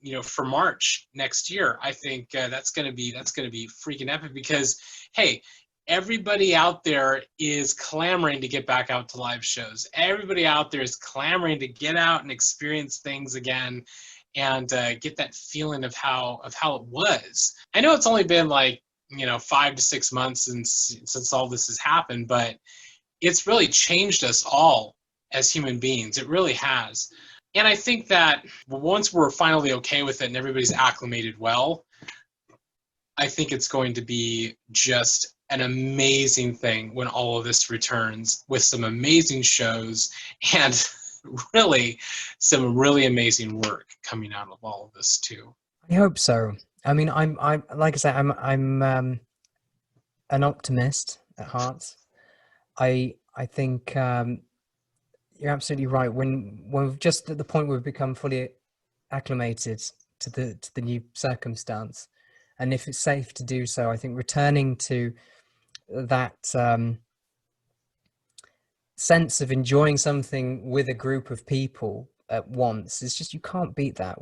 know, for March next year, I think that's going to be freaking epic because, hey, everybody out there is clamoring to get back out to live shows. Everybody out there is clamoring to get out and experience things again and get that feeling of how it was. I know it's only been like, you know, 5 to 6 months since all this has happened, but it's really changed us all as human beings. It really has. And I think that once we're finally okay with it and everybody's acclimated well, I think it's going to be just an amazing thing when all of this returns with some amazing shows and really some really amazing work coming out of all of this too. I hope so. I mean, I'm like I say, I'm an optimist at heart. I think you're absolutely right. When we're just at the point where we've become fully acclimated to the new circumstance, and if it's safe to do so, I think returning to that sense of enjoying something with a group of people at once is just, you can't beat that.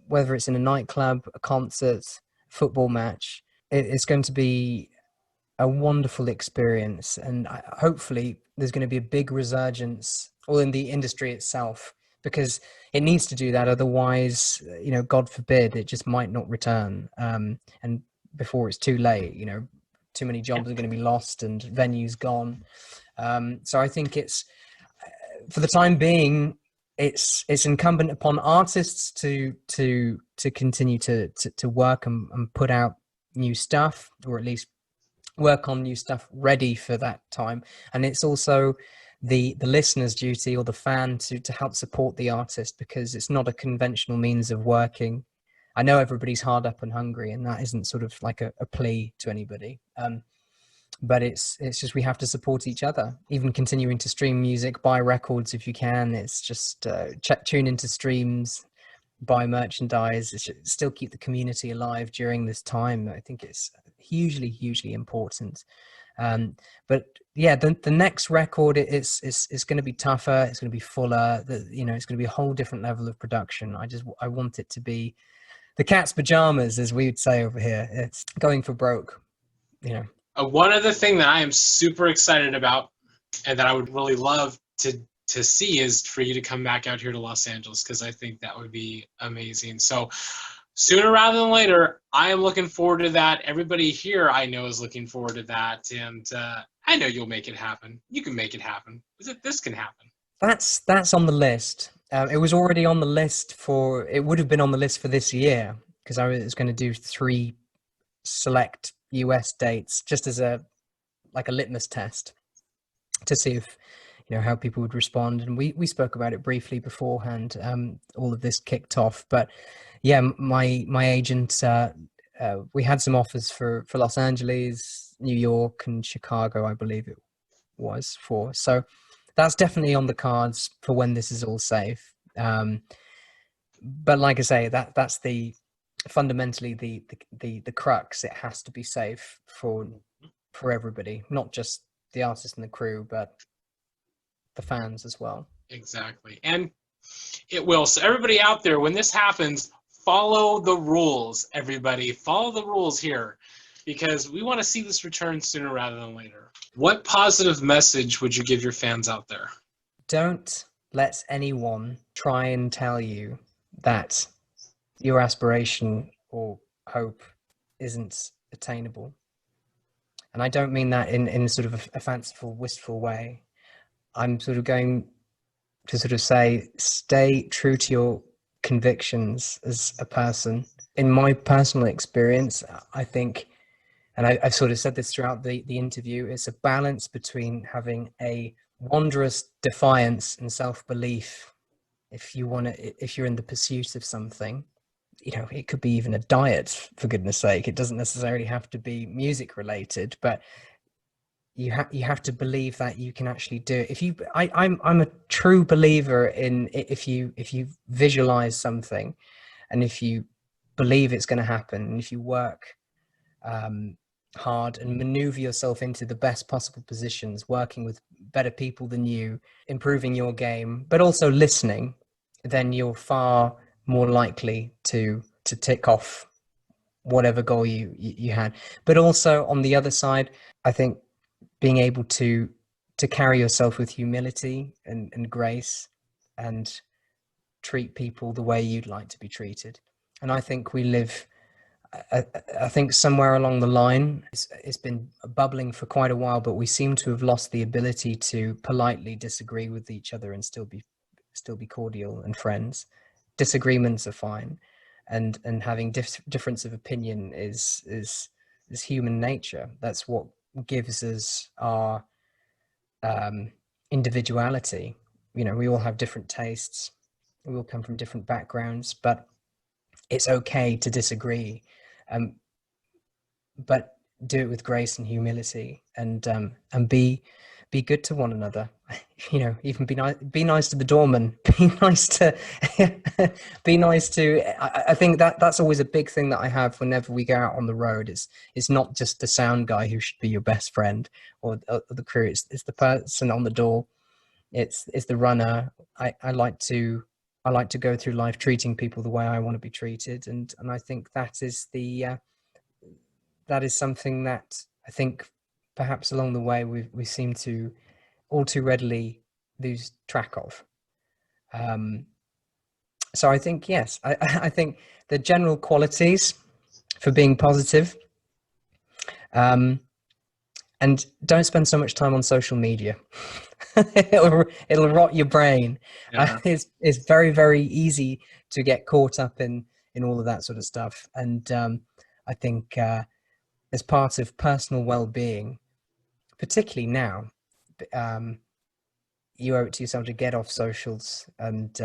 Whether it's in a nightclub, a concert, football match, it's going to be a wonderful experience. And hopefully there's going to be a big resurgence all in the industry itself, because it needs to do that. Otherwise, you know, God forbid, it just might not return. And before it's too late, you know, too many jobs are going to be lost and venues gone. So I think it's, for the time being, it's incumbent upon artists to continue to work and put out new stuff, or at least work on new stuff ready for that time. And it's also the listener's duty, or the fan, to help support the artist, because it's not a conventional means of working. I know everybody's hard up and hungry, and that isn't sort of like a plea to anybody. But it's just, we have to support each other, even continuing to stream music, buy records if you can. It's just tune into streams, buy merchandise. Still keep the community alive during this time. I think it's hugely important. But yeah, the next record is going to be tougher. It's going to be fuller. You know, it's going to be a whole different level of production. I want it to be the cat's pajamas, as we would say over here. It's going for broke, you know. One other thing that I am super excited about, and that I would really love to see, is for you to come back out here to Los Angeles, because I think that would be amazing. So sooner rather than later, I am looking forward to that. Everybody here I know is looking forward to that, and I know you'll make it happen. You can make it happen. This can happen. That's on the list. It was already on the list it would have been on the list for this year, because I was going to do 3 select US dates, just as a litmus test to see if, you know, how people would respond. And we spoke about it briefly beforehand. All of this kicked off, but yeah, my agent, we had some offers for Los Angeles, New York, and Chicago, I believe it was for. So that's definitely on the cards for when this is all safe. But like I say, that's fundamentally the crux. It has to be safe for everybody, not just the artist and the crew, but the fans as well. Exactly. And it will. So everybody out there, when this happens, follow the rules. Everybody, follow the rules here, because we want to see this return sooner rather than later. What positive message would you give your fans out there? Don't let anyone try and tell you that your aspiration, or hope isn't attainable. And I don't mean that in sort of a fanciful, wistful way. I'm sort of going to sort of say, stay true to your convictions as a person. In my personal experience, I think, and I've sort of said this throughout the interview, it's a balance between having a wondrous defiance and self-belief. If you're in the pursuit of something, you know, it could be even a diet, for goodness sake. It doesn't necessarily have to be music related, but you have to believe that you can actually do it. I'm a true believer in, if you visualize something, and if you believe it's going to happen, and if you work hard and maneuver yourself into the best possible positions, working with better people than you, improving your game, but also listening, then you're far more likely to tick off whatever goal you had. But also on the other side, I think being able to carry yourself with humility and grace, and treat people the way you'd like to be treated. And I think we live, I think somewhere along the line, it's been bubbling for quite a while, but we seem to have lost the ability to politely disagree with each other and still be cordial and friends. Disagreements are fine, and having difference of opinion is human nature. That's what gives us our individuality. You know, we all have different tastes, we all come from different backgrounds, but it's okay to disagree, but do it with grace and humility, and be good to one another. You know, even be nice to the doorman, be nice to I think that's always a big thing that I have whenever we go out on the road. It's not just the sound guy who should be your best friend, or the crew. It's the person on the door. It's the runner. I like to go through life treating people the way I want to be treated, and I think that is something that I think perhaps along the way we seem to all too readily lose track of. So I think, yes, I think the general qualities for being positive, and don't spend so much time on social media. it'll rot your brain. Yeah. It's very, very easy to get caught up in all of that sort of stuff. And I think as part of personal well-being, particularly now, you owe it to yourself to get off socials, and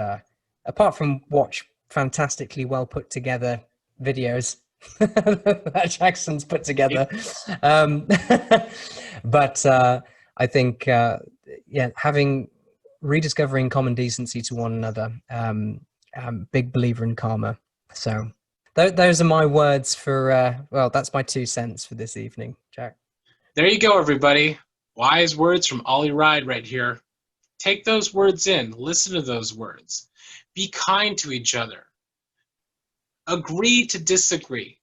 apart from watch fantastically well put together videos that Jak Syn's put together, but I think rediscovering common decency to one another. Big believer in karma. So those are my words for well, that's my 2 cents for this evening, Jak. There you go, everybody. Wise words from Ollie Wride right here. Take those words in. Listen to those words. Be kind to each other. Agree to disagree.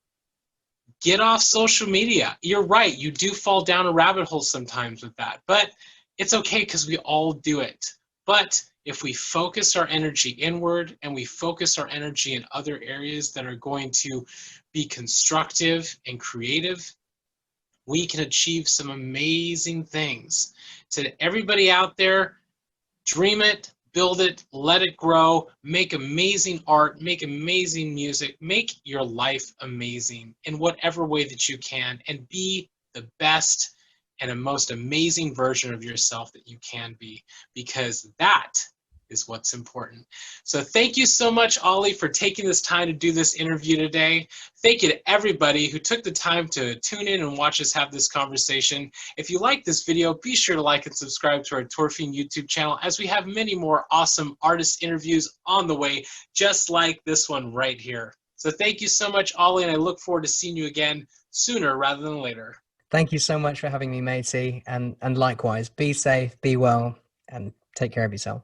Get off social media. You're right. You do fall down a rabbit hole sometimes with that. But it's okay, because we all do it. But if we focus our energy inward, and we focus our energy in other areas that are going to be constructive and creative, we can achieve some amazing things. To everybody out there, dream it, build it, let it grow, make amazing art, make amazing music, make your life amazing in whatever way that you can, and be the best and a most amazing version of yourself that you can be, because that is what's important. So thank you so much, Ollie, for taking this time to do this interview today. Thank you to everybody who took the time to tune in and watch us have this conversation. If you like this video, be sure to like and subscribe to our Tour Fiend YouTube channel, as we have many more awesome artist interviews on the way, just like this one right here. So thank you so much, Ollie, and I look forward to seeing you again sooner rather than later. Thank you so much for having me, matey, and likewise, be safe, be well, and take care of yourself.